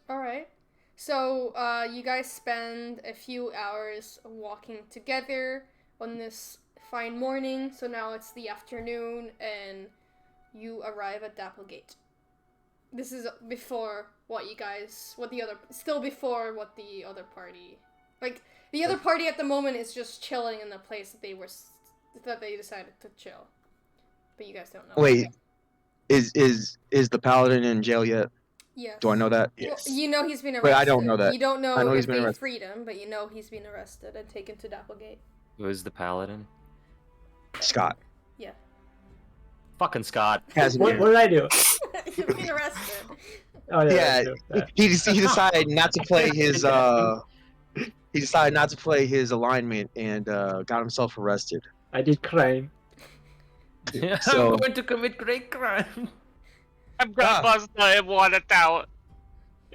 Alright. So, you guys spend a few hours walking together on this fine morning. So now it's the afternoon, and you arrive at Dapplegate. This is before still before what the other party, like, the other party at the moment is just chilling in the place that they decided to chill. But you guys don't know. Wait, is the paladin in jail yet? Yes. Do I know that? Well, you know he's been arrested. But I don't know that. You don't know, I know if he's been they arrested. freed him, but you know he's been arrested and taken to Dapplegate. Who's the paladin? Scott. Yeah. Fucking Scott. What did I do? You've been arrested. Oh Yeah, he decided not to play his he decided not to play his alignment and got himself arrested. I did crime. So- I'm going to commit great crime. I'm gonna bust the water tower.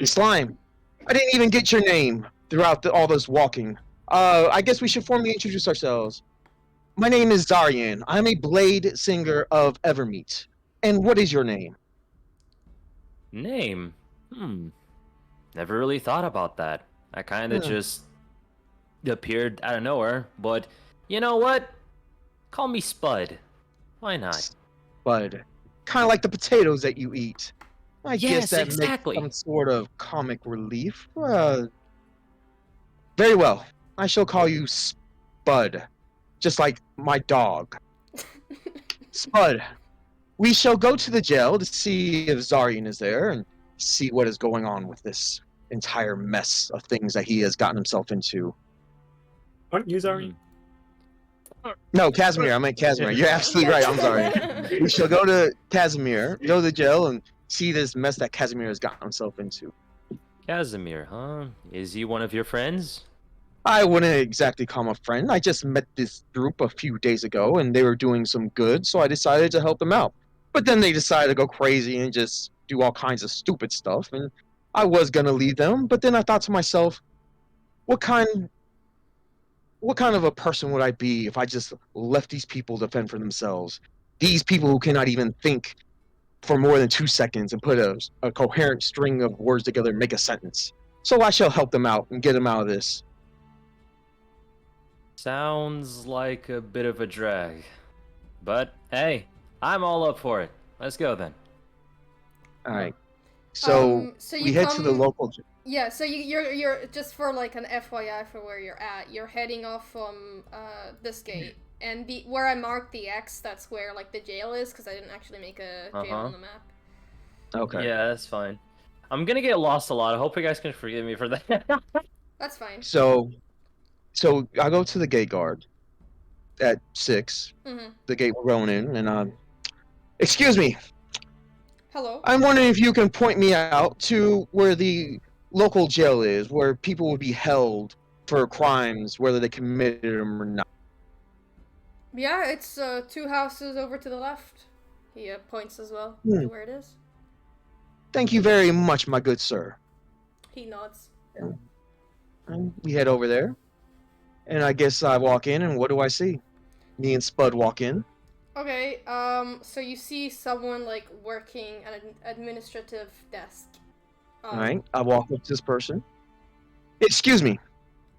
Slime, I didn't even get your name throughout all this walking. I guess we should formally introduce ourselves. My name is Xzarian. I'm a bladesinger of Evermeet. And what is your name? Name? Never really thought about that. I kind of just appeared out of nowhere. But you know what? Call me Spud. Why not? Spud. Kind of like the potatoes that you eat. I guess Yes, that exactly. makes some sort of comic relief. Very well. I shall call you Spud. Just like my dog. Spud. We shall go to the jail to see if Xzarian is there and see what is going on with this entire mess of things that he has gotten himself into. Aren't you Zari? No, Casimir. I meant Casimir. You're absolutely right. I'm sorry. We shall go to Casimir, go to the jail, and see this mess that Casimir has gotten himself into. Casimir, huh? Is he one of your friends? I wouldn't exactly call him a friend. I just met this group a few days ago, and they were doing some good, so I decided to help them out. But then they decided to go crazy and just do all kinds of stupid stuff, and I was gonna leave them, but then I thought to myself, what kind of a person would I be if I just left these people to fend for themselves? These people who cannot even think for more than 2 seconds and put a coherent string of words together and make a sentence. So I shall help them out and get them out of this. Sounds like a bit of a drag. But hey, I'm all up for it. Let's go then. Alright. So, you we head to the local... Yeah, so you're just for like an FYI for where you're at. You're heading off from this gate, and where I marked the X, that's where like the jail is, because I didn't actually make a jail on the map. Okay. Yeah, that's fine. I'm gonna get lost a lot. I hope you guys can forgive me for that. That's fine. So I go to the gate guard at 6. Mm-hmm. The gate we're going in, and excuse me. Hello. I'm wondering if you can point me out to where the local jail is, where people would be held for crimes, whether they committed them or not. Yeah, it's 2 houses over to the left. He points as well to where it is. Thank you very much, my good sir. He nods. And we head over there, and I guess I walk in, and what do I see? Me and Spud walk in. Okay, so you see someone, like, working at an administrative desk. Alright, I walk up to this person. Excuse me.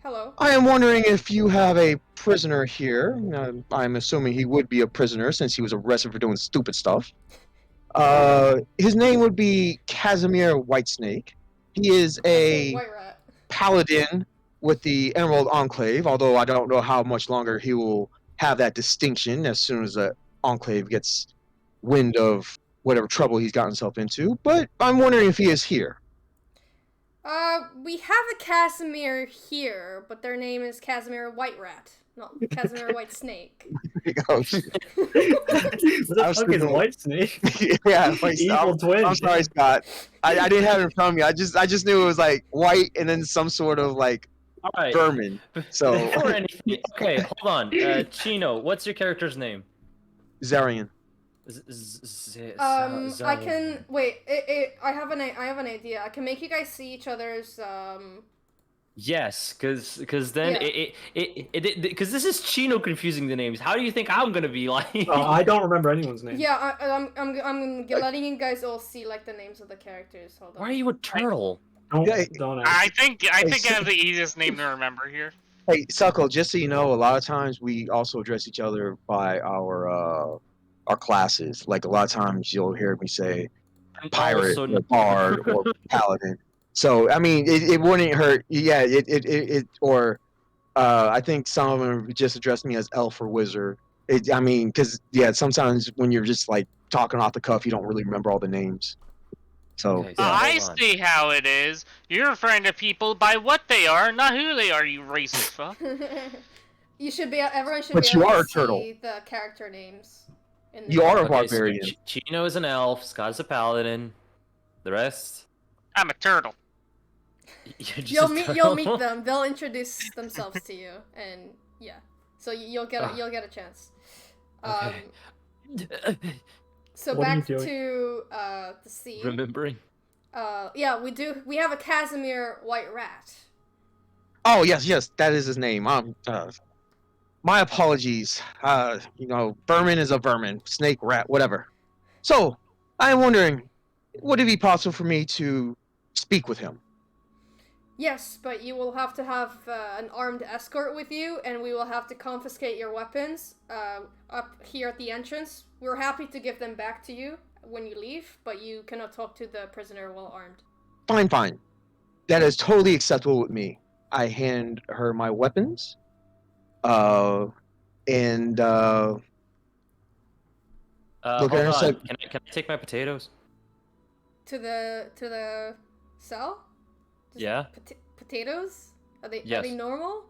Hello. I am wondering if you have a prisoner here. I'm assuming he would be a prisoner since he was arrested for doing stupid stuff. His name would be Kazimir Whitesnake. He is a Whiterat. paladin with the Emerald Enclave, although I don't know how much longer he will have that distinction as soon as the Enclave gets wind of whatever trouble he's gotten himself into. But I'm wondering if he is here. We have a Casimir here, but their name is Casimir Whiterat, not Casimir Whitesnake. What the fuck is a white snake? Yeah, Evil twin. I'm sorry, Scott. I didn't have it in front of me. I just knew it was like white and then some sort of like All right. vermin. So Before anything, okay, hold on. Chino, what's your character's name? Xzarian. I can wait. I have an idea. I can make you guys see each other's. Yes, because then Yeah. because this is Chino confusing the names. How do you think I'm gonna be like? I don't remember anyone's name. Yeah, I'm letting you guys all see like the names of the characters. Hold on. Why are you a turtle? Don't I ask. think I have the easiest name to remember here. Hey, Succle, just so you know, a lot of times we also address each other by our classes. Like a lot of times you'll hear me say And pirate also, or bard or paladin. So I mean, it wouldn't hurt. Yeah, it or I think some of them just address me as elf or wizard. I mean, because yeah, sometimes when you're just like talking off the cuff, you don't really remember all the names. So okay, so yeah. I hold on. see how it is. You're referring to people by what they are, not who they are, you racist fuck. You should be. Everyone should But be you able are to a turtle. see the character names. In the You are a game. barbarian. So Chino is an elf, Scott's a paladin. The rest, I'm a turtle. you're just You'll a meet. turtle. You'll meet them. They'll introduce themselves to you, and yeah. So you'll get. You'll get a chance. Okay. So What are you back doing? to the scene. Remembering. Yeah, we do. We have a Kazimir Whiterat. Oh yes, that is his name. My apologies. You know, vermin is a vermin, snake, rat, whatever. So, I'm wondering, would it be possible for me to speak with him? Yes, but you will have to have an armed escort with you, and we will have to confiscate your weapons up here at the entrance. We're happy to give them back to you when you leave, but you cannot talk to the prisoner while armed. Fine. That is totally acceptable with me. I hand her my weapons. And look at Hold her and on. say, Can I take my potatoes? To the cell? Just Yeah. Potatoes? Are they Yes. normal?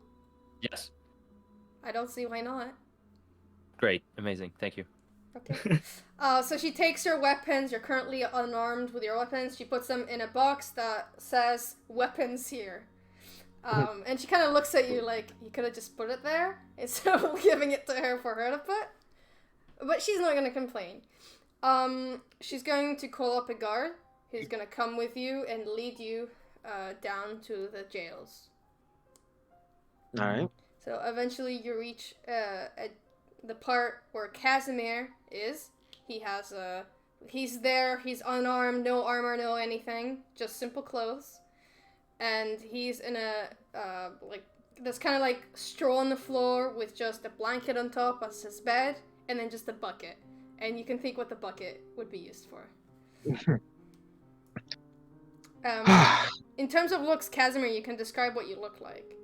Yes. I don't see why not. Great. Amazing. Thank you. Okay. So she takes your weapons. You're currently unarmed with your weapons. She puts them in a box that says "weapons here." And she kind of looks at you like you could have just put it there instead of giving it to her for her to put. But she's not gonna complain. She's going to call up a guard who's gonna come with you and lead you down to the jails. all right. So eventually you reach the part where Kazimir is. He's there, he's unarmed, no armor, no anything, just simple clothes. And he's in a, there's kind of like straw on the floor with just a blanket on top as his bed, and then just a bucket. And you can think what the bucket would be used for. In terms of looks, Kazimir, you can describe what you look like,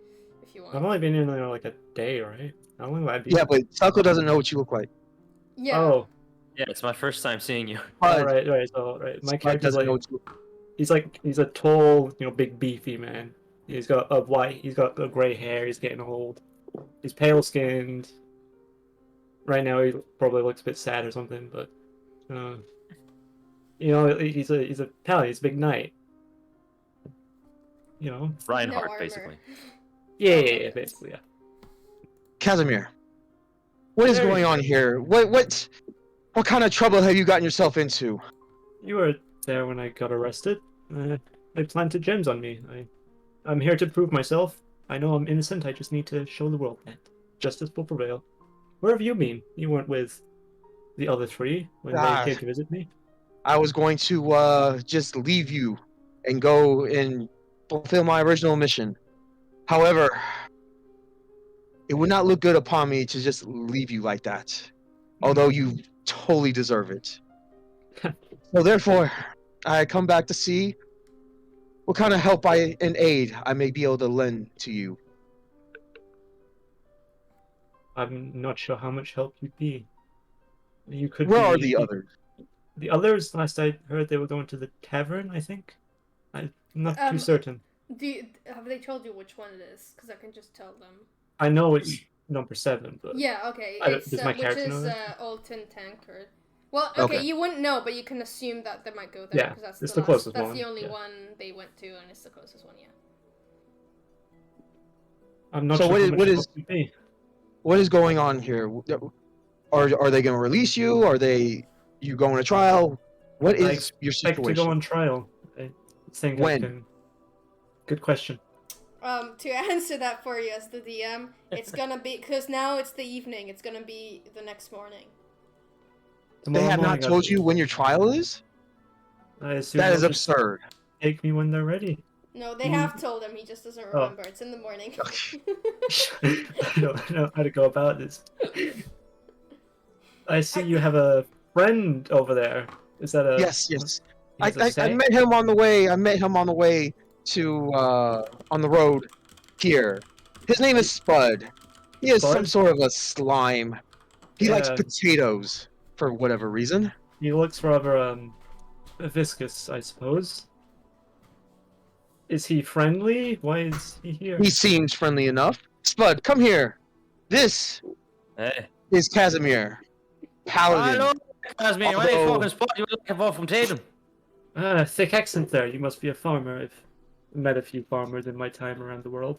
if you want. I've only been in there like a day, right? How long have I been? Yeah, but Succle doesn't know what you look like. Yeah. Oh, Yeah, it's my first time seeing you. all right. So right, my Spud character's doesn't know like what you he's a tall, big beefy man. He's got a gray hair. He's getting old. He's pale skinned. Right now, he probably looks a bit sad or something, but he's a paladin. He's a big knight. Reinhardt, armor. basically. Yeah, basically, yeah. Casimir, what is There- going on here? What kind of trouble have you gotten yourself into? You were there when I got arrested. They planted gems on me. I'm here to prove myself. I know I'm innocent. I just need to show the world that justice will prevail. Where have you been? You weren't with the other three when they came to visit me. I was going to just leave you and go and fulfill my original mission. However, it would not look good upon me to just leave you like that. Although you totally deserve it. So therefore, I come back to see what kind of help and aid I may be able to lend to you. I'm not sure how much help you'd be. You could. Where are the others? The others, last I heard, they were going to the tavern. I think. I'm not too certain. Have they told you which one it is? Because I can just tell them. I know it's number 7, but Yeah, okay. does my character know which is that? Old Tin Tankard. Well, okay, Okay. you wouldn't know, but you can assume that they might go there Yeah, because that's it's the the closest That's one, the only yeah. one they went to, and it's the closest one. Yeah. I'm not So sure what how is- much what help is- you'd be. What is going on here? Are they going to release you? Are you going to trial? What I is your expect to situation? go on trial. I think I When? can. Good question. To answer that for you as the DM, it's gonna be because now it's the evening. It's gonna be the next morning. They Tomorrow have not morning, told you when your trial is? I assume That is they'll just absurd. take me when they're ready. No, they have told him. He just doesn't remember. It's in the morning. I don't know how to go about this. I see you have a friend over there. Is that a... Yes. He has a I met him on the way. I met him on the way to on the road here. His name is Spud. He is some Spud? sort of a slime. He likes Yeah. potatoes for whatever reason. He looks rather viscous, I suppose. Is he friendly? Why is he here? He seems friendly enough. Spud, come here. This Hey. is Kazimir, paladin. Hello, Kazimir. Why are you fucking spot? You were looking for from Tatum. Thick accent there. You must be a farmer. I've met a few farmers in my time around the world.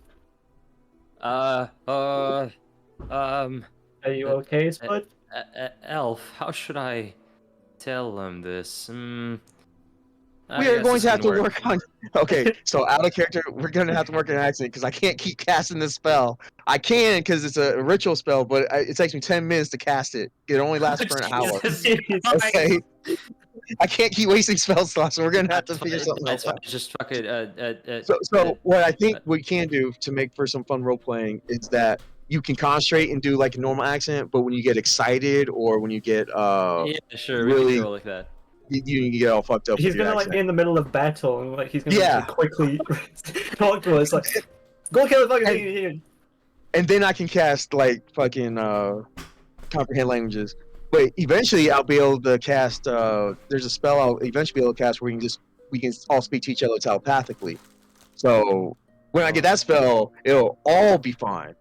Um. Are you okay, Spud? Elf, how should I tell him this? We are going to have to work on. Okay, so out of character, we're going to have to work on an accent because I can't keep casting this spell. I can because it's a ritual spell, but it takes me 10 minutes to cast it. It only lasts for an hour. Okay, I can't keep wasting spell slots, so we're going to have to figure something else out. Just fucking. So what I think we can do to make for some fun role playing is that you can concentrate and do like a normal accent, but when you get excited or when you get yeah, sure, we really can go like that. you get all fucked up. He's with your gonna like accent. be in the middle of battle and like he's gonna Yeah. like, quickly talk to us like, go kill the fucking thing. And then I can cast like fucking comprehend languages. But eventually I'll be able to cast there's a spell I'll eventually be able to cast where we can all speak to each other telepathically. So when I get that spell, it'll all be fine.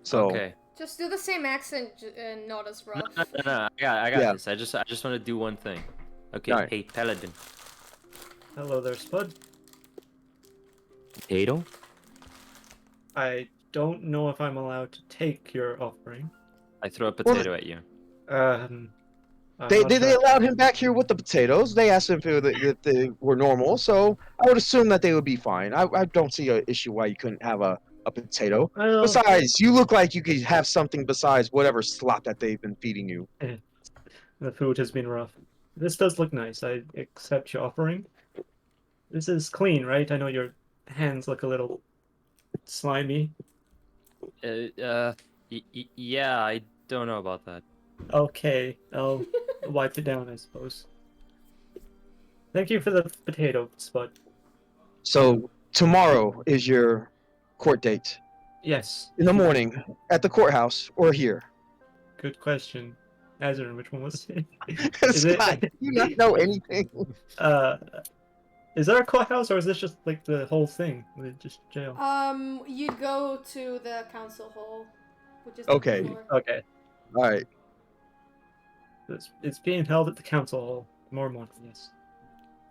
So Okay. Just do the same accent and not as rough. No. I got Yeah. this. I just want to do one thing. Okay. Alright. Hey, paladin. Hello there, Spud. Potato. I don't know if I'm allowed to take your offering. I throw a potato at you. I'm they not sure. allowed him back here with the potatoes. They asked him if they were normal, so I would assume that they would be fine. I don't see an issue why you couldn't have a potato. Well, Besides, you look like you could have something besides whatever slop that they've been feeding you. the food has been rough. This does look nice. I accept your offering. This is clean, right? I know your hands look a little slimy. Yeah, I don't know about that. Okay, I'll wipe it down, I suppose. Thank you for the potato, Spud. So tomorrow is your court date Yes. in the morning at the courthouse or here. Good question. Xzarian, which one was it? Is it- Scott, do you not know anything? Is there a courthouse or is this just like the whole thing? Is it just jail? You'd go to the council hall, which is Okay. the floor. Okay. All right. It's being held at the council hall tomorrow morning, yes.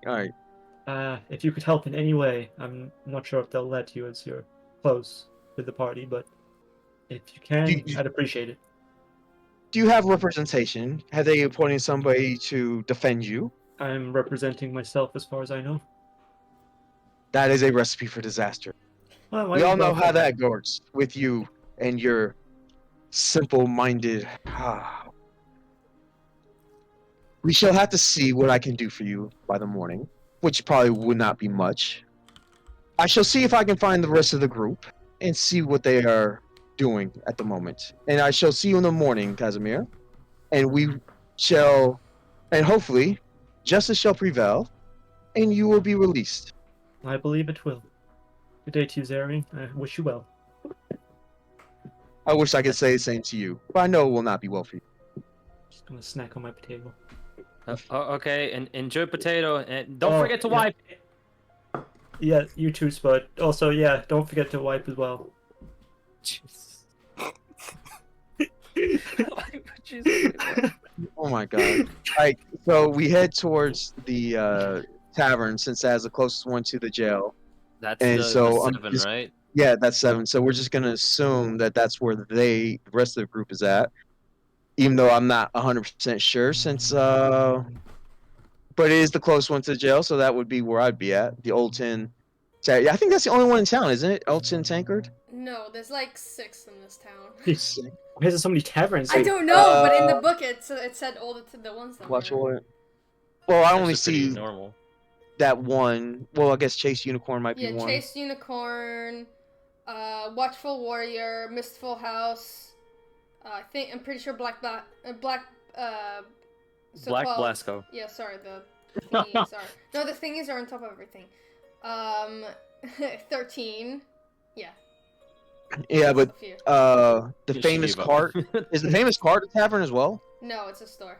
All right. If you could help in any way, I'm not sure if they'll let you as you're close to the party, but if you can, I'd appreciate it. Do you have representation? Have they appointed somebody to defend you? I'm representing myself as far as I know. That is a recipe for disaster. Well, We all know how that goes with you and your simple-minded. We shall have to see what I can do for you by the morning, which probably would not be much. I shall see if I can find the rest of the group and see what they are doing at the moment. And I shall see you in the morning, Kazimir. And we shall, and hopefully, justice shall prevail, and you will be released. I believe it will. Good day to you, Xzarian. I wish you well. I wish I could say the same to you, but I know it will not be well for you. Just gonna snack on my potato. Okay, and enjoy potato, and don't Oh, forget to yeah. wipe. Yeah, you too, Spud. Also, yeah, don't forget to wipe as well. Oh my god. Like, so we head towards the tavern since that's the closest one to the jail. That's And the so I'm 7, just- right? Yeah, that's 7. So we're just gonna assume that that's where the rest of the group is at, even though I'm not 100% sure since but it is the closest one to the jail, so that would be where I'd be at. The Old Tin. Yeah, I think that's the only one in town, isn't it? Old Tin Tankard. No, there's like 6 in this town. Why is there so many taverns? I don't know, but in the book it said all the ones that Watch were. what? Well, I only That's pretty see. normal. that one. Well, I guess Chase Unicorn might be Yeah, one. Chase Unicorn, Watchful Warrior, Mistful House. I'm pretty sure Black. So Black called- Blasco. Yeah, sorry, the thingies are. No, the thingies are on top of everything. 13. Yeah. Yeah, but A few. the Just famous give up. cart is the famous cart a tavern as well? No, it's a store.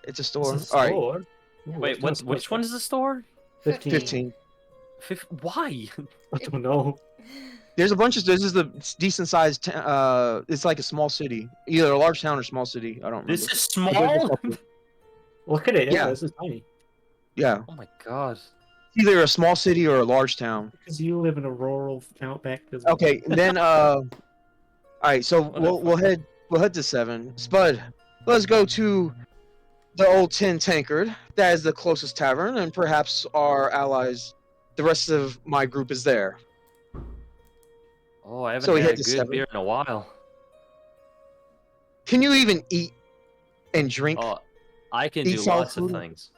It's a store. It's a All right, store. Ooh, Wait, what kind of which store? one is the store? 15. Why? I don't know. There's a bunch of. This is the decent sized. It's like a small city, either a large town or small city. I don't remember. This is There's a small. couple. Look at it. Yeah, Yeah. this is tiny. Yeah, Oh my god. either a small city or a large town. Because you live in a rural outback. Okay, and then all right. So we'll Whatever. we'll head to 7. Spud, let's go to the old Tin Tankard. That is the closest tavern, and perhaps our allies. The rest of my group is there. Oh, I haven't So we had head a to good 7. beer in a while. Can you even eat and drink? Oh, I can Eat do solid lots of food? things.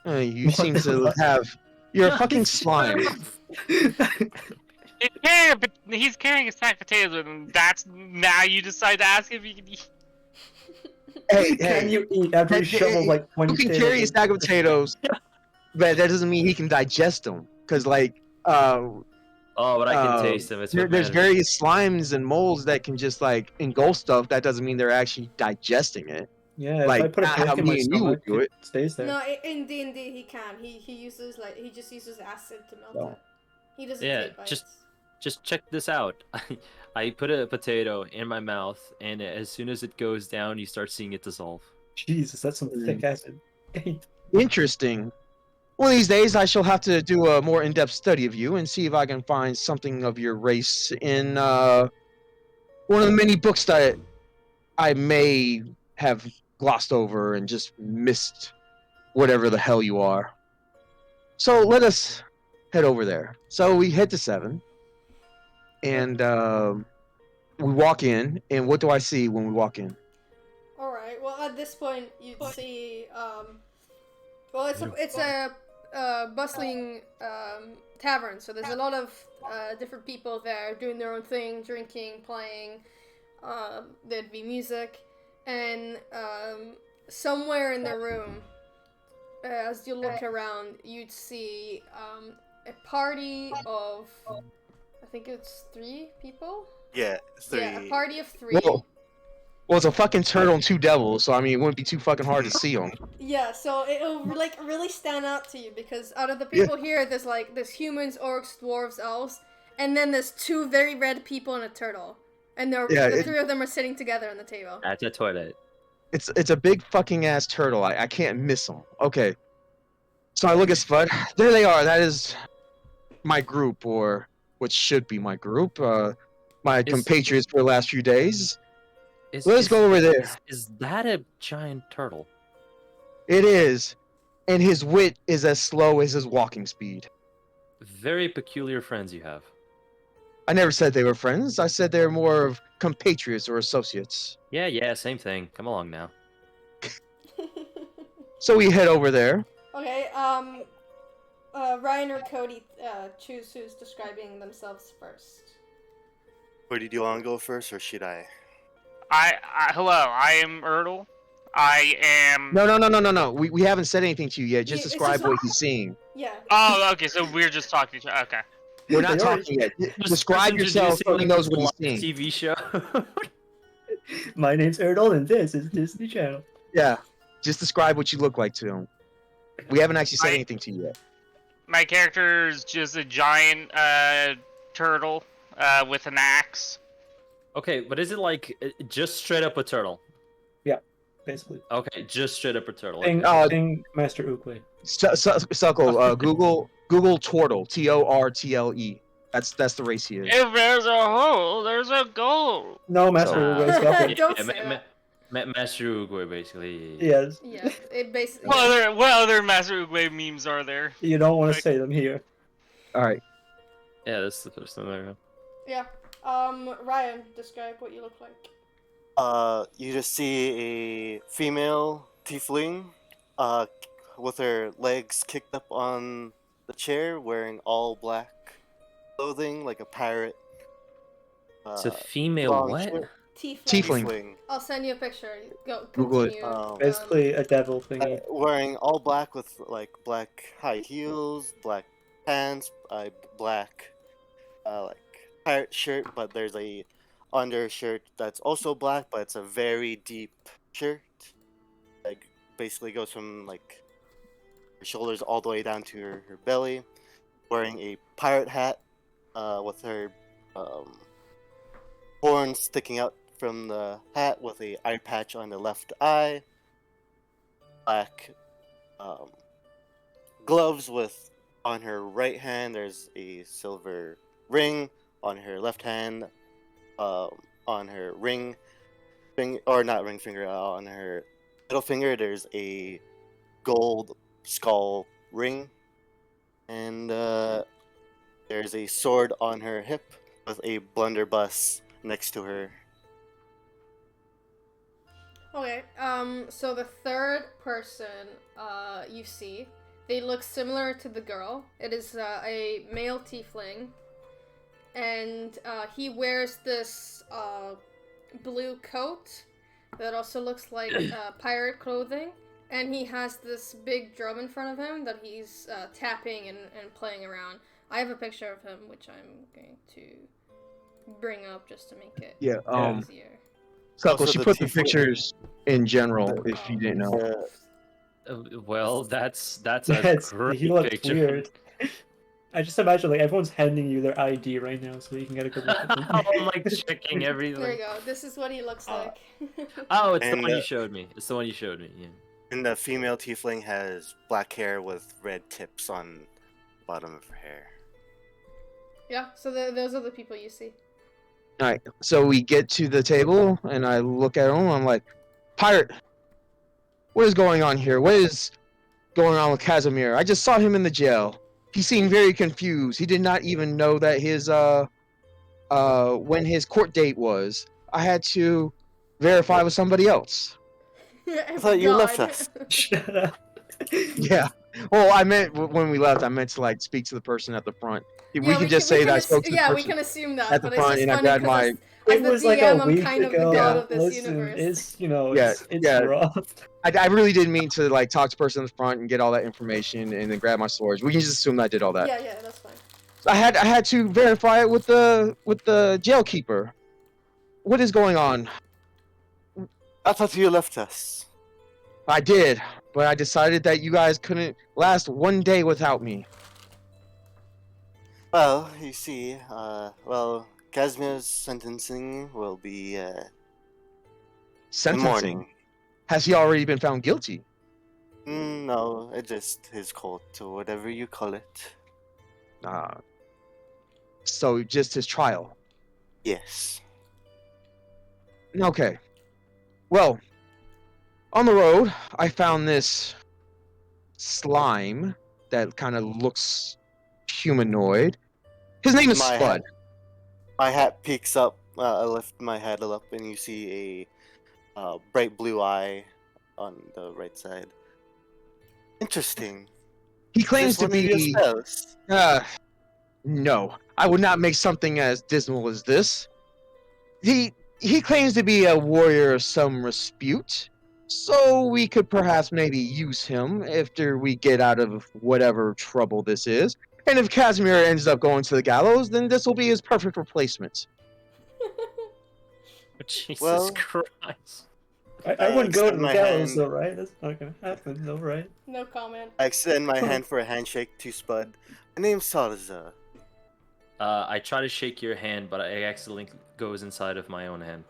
You What seem the to fuck? have. You're a fucking slime. He's carrying a sack of potatoes with him. That's now you decide to ask if he can eat. Hey, Can hey. you eat after you shovel like 20 You can potatoes carry a in? stack of potatoes, but that doesn't mean he can digest them. Cause like, Oh, but I can Uh, taste them. It's there's what matters. various slimes and molds that can just like engulf stuff. That doesn't mean they're actually digesting it. Yeah, Like, if I put a how brick in my me and you would stomach, do it it. stays there. No, in D&D he can. He uses he just uses acid to melt No. it. He doesn't Yeah, take bites. just check this out. I put a potato in my mouth, and as soon as it goes down, you start seeing it dissolve. Jesus, that's some thick acid. Interesting. One of these days, I shall have to do a more in-depth study of you and see if I can find something of your race in one of the many books that I may have glossed over and just missed whatever the hell you are. So let us head over there. So we head to 7, and we walk in. And what do I see when we walk in? All right. Well, at this point, you see. Well, it's a bustling tavern, so there's a lot of different people there doing their own thing, drinking, playing. There'd be music, and somewhere in the room, as you look around, you'd see a party of, I think it's 3 people. Yeah, 3. Yeah, a party of 3. Whoa. Well, it's a fucking turtle and 2 devils, so I mean, it wouldn't be too fucking hard to see them. Yeah, so it'll like really stand out to you because out of the people here, there's humans, orcs, dwarves, elves, and then there's 2 very red people and a turtle, and the 3 of them are sitting together on the table. At the toilet. It's a big fucking ass turtle. I can't miss them. Okay. So I look at Spud. There they are. That is my group, or what should be my group. My compatriots for the last few days. Let's go over there. Is that a giant turtle? It is. And his wit is as slow as his walking speed. Very peculiar friends you have. I never said they were friends. I said they're more of compatriots or associates. Yeah, same thing. Come along now. So we head over there. Okay, Ryan or Cody, choose who's describing themselves first. Wait, do you want to go first, or should I? Hello, I am Ertle. I am. No. We haven't said anything to you yet. Just Yeah, it's describe just- what he's seeing. Yeah. Oh, okay. So we're just talking to each other. Okay. We're not They already- talking yet. Just Describe yourself so he knows what he's live seeing. TV show. My name's Ertle, and this is Disney Channel. Yeah. Just describe what you look like to him. We haven't actually said I- anything to you yet. My character is just a giant turtle with an axe. Okay, but is it like just straight up a turtle? Basically. Okay, just straight up a turtle. Thing, okay. thing Master Uguay. Succle, Google tortle, Tortle. That's the race he is. If there's a hole, there's a goal. No, Master Uguay, stop it. Don't say that. Master Uguay, basically. Yes. Yeah, it basically. What other Master Uguay memes are there? You don't want to say them here. All right. Yeah, that's the first one there. Yeah. Ryan, describe what you look like. You just see a female tiefling, with her legs kicked up on the chair, wearing all black clothing like a pirate. It's a female long what? shirt. Tiefling. Tiefling. I'll send you a picture. Go Google it. continue. Basically, a devil thingy. Wearing all black with like black high heels, black pants, black like pirate shirt, but there's a undershirt that's also black, but it's a very deep shirt. Like basically goes from like her shoulders all the way down to her belly. Wearing a pirate hat, with her horns sticking out from the hat, with a eye patch on the left eye. Black gloves with on her right hand. There's a silver ring. On her left hand, on her ring, or not ring finger, on her middle finger, there's a gold skull ring, and there's a sword on her hip with a blunderbuss next to her. Okay. So the third person you see, they look similar to the girl. It is a male tiefling. And he wears this blue coat that also looks like pirate clothing. And he has this big drum in front of him that he's tapping and playing around. I have a picture of him, which I'm going to bring up just to make it easier. Succle, Also she the put the tiefling- pictures in general, if you didn't know. Well, that's a Yes, great he looked picture. weird. I just imagine like everyone's handing you their ID right now, so you can get a good look at them. I'm like checking There you everything. go. This is what he looks like. Oh, it's the And, one you showed me. It's the one you showed me. Yeah. And the female tiefling has black hair with red tips on the bottom of her hair. Yeah, so those are the people you see. Alright, so we get to the table, and I look at him, I'm like, Pirate, what is going on here? What is going on with Kazimir? I just saw him in the jail. He seemed very confused. He did not even know that his, when his court date was. I had to verify with somebody else. I thought you left us. Shut up. Yeah. Well, I meant, when we left, I meant to, like, speak to the person at the front. We can just say that I spoke to the yeah, we person can assume that. at the but front, it's and just I funny grabbed 'cause my... as It the was like DM, a I'm week kind of the ago. god of this Listen, universe. it's it's Yeah. rough. I really didn't mean to like talk to the person in the front and get all that information and then grab my swords. We can just assume I did all that. Yeah, that's fine. I had to verify it with the jailkeeper. What is going on? I thought you left us. I did, but I decided that you guys couldn't last one day without me. Well, you see, Kazmir's sentencing will be in the Sentencing. morning. Has he already been found guilty? No, it's just his court, or whatever you call it. So just his trial. Yes. Okay. Well, on the road, I found this slime that kind of looks humanoid. His name is My Spud. My hat peeks up. I lift my head up, and you see a bright blue eye on the right side. Interesting. He claims Is this to one of your be... spells? No. I would not make something as dismal as this. He claims to be a warrior of some repute, so we could perhaps maybe use him after we get out of whatever trouble this is. And if Kazimir ends up going to the gallows, then this will be his perfect replacement. Jesus Well- Christ. I wouldn't go to extend the my gallows hand. though, right? That's not gonna happen though, right? No comment. I extend my hand for a handshake to Spud. My name's Sarza. I try to shake your hand, but I accidentally goes inside of my own hand.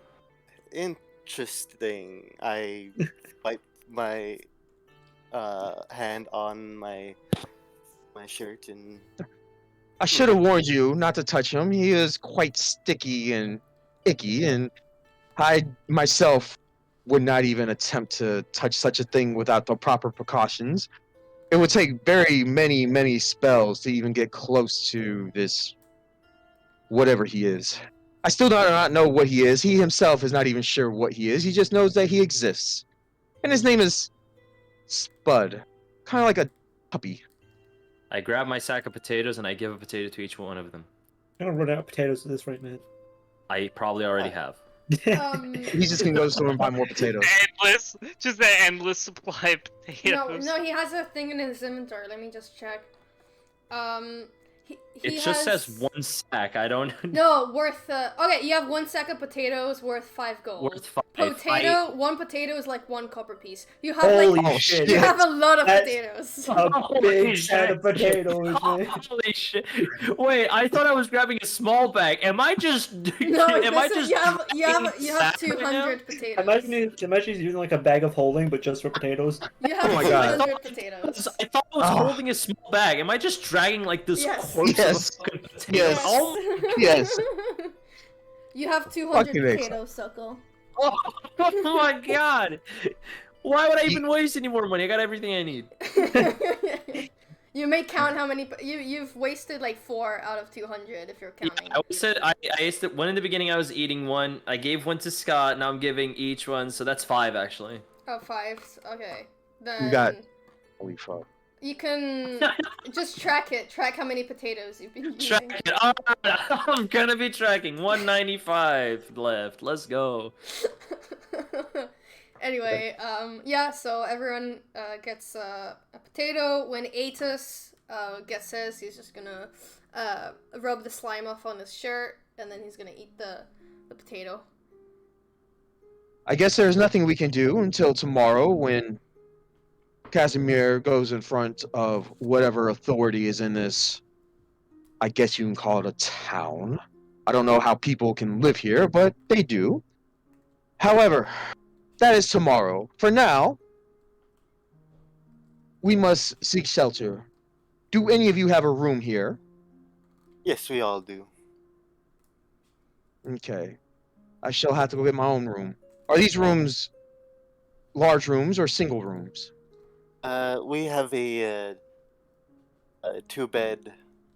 Interesting. I wipe my hand on my shirt and I should have warned you not to touch him. He is quite sticky and icky, and I myself would not even attempt to touch such a thing without the proper precautions. It would take very many spells to even get close to this whatever he is. I still do not know what he is. He himself is not even sure what he is. He just knows that he exists. And his name is Spud. kind of like a puppy. I grab my sack of potatoes and I give a potato to each one of them. I'm gonna run out of potatoes at this rate, man. I probably already have. He's just gonna go to the store and buy more potatoes. Just an endless supply of potatoes. No, he has a thing in his inventory. Let me just check. He It just has... says 1 sack. I don't. No, worth. Okay, you have 1 sack of potatoes worth 5 gold. Worth 5. Potato, 1 potato is like 1 copper piece. You have Holy like. shit! You have a lot of That's- potatoes. A big set of potatoes, man. Holy shit! Wait, I thought I was grabbing a small bag. Am I just? No, am I listen, just? you have sack right 200 potatoes. Imagine he's using like a bag of holding, but just for potatoes. You have Oh my God. 200 potatoes. I thought I was Oh. holding a small bag. Am I just dragging like this Yes. corpse Yes. of a fucking potato? Yes. Oh, Yes. You have 200 Fucking excellent. potatoes, Succle. oh my god! Why would I even waste any more money? I got everything I need. You may count how many. You've wasted like 4 out of 200 if you're counting. I said I ate one in the beginning. I was eating one. I gave one to Scott. Now I'm giving each one, so that's 5 actually. Oh, 5. Okay. Then You got. Holy fuck. you can just track it. Track how many potatoes you've been using. Track it. Alright, I'm gonna be tracking 195 left. Let's go. Anyway, yeah. So everyone gets a potato. When Aetus gets his, he's just gonna rub the slime off on his shirt, and then he's gonna eat the potato. I guess there's nothing we can do until tomorrow when Kazimir goes in front of whatever authority is in this. I guess you can call it a town. I don't know how people can live here, but they do. However, that is tomorrow. For now, we must seek shelter. Do any of you have a room here? Yes, we all do. Okay. I shall have to go get my own room. Are these rooms large rooms or single rooms? We have a 2-bed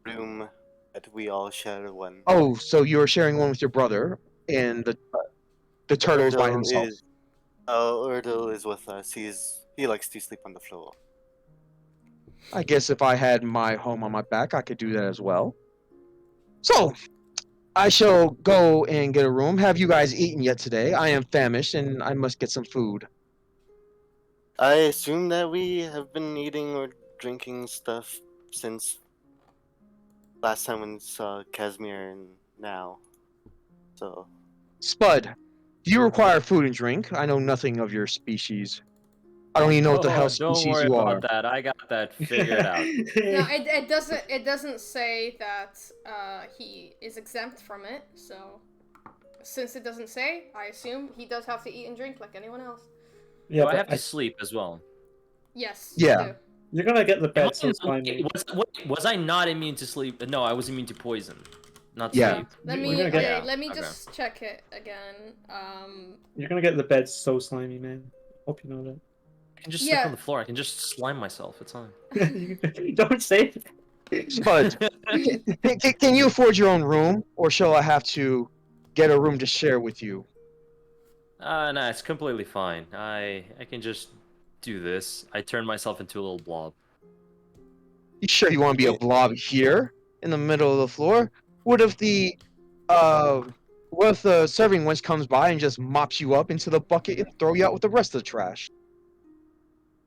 room that we all share one. Oh, so you're sharing one with your brother, and the turtle's by Ertle himself. Ertle is with us. He likes to sleep on the floor. I guess if I had my home on my back, I could do that as well. So, I shall go and get a room. Have you guys eaten yet today? I am famished, and I must get some food. I assume that we have been eating or drinking stuff since last time we saw Kazimir and now. So, Spud, do you require food and drink? I know nothing of your species. I don't even know what the hell Don't species worry you about are. that. I got that figured out. No, it doesn't say that he is exempt from it. So, since it doesn't say, I assume he does have to eat and drink like anyone else. Yeah, Do I but have to sleep as well? Yes. Yeah. You do. you're gonna get the bed, so it's fine. Was I not immune to sleep? No, I was immune to poison. Not Yeah. sleep. Let You're me gonna get- Yeah, let me okay. just check it again. You're gonna get the bed so slimy, man. Hope you know that. I can just sleep Yeah. on the floor. I can just slime myself. It's fine. Don't say it. Spud, can you afford your own room, or shall I have to get a room to share with you? No, it's completely fine. I can just do this. I turn myself into a little blob. You sure you want to be a blob here in the middle of the floor? What if the serving wench comes by and just mops you up into the bucket and throw you out with the rest of the trash?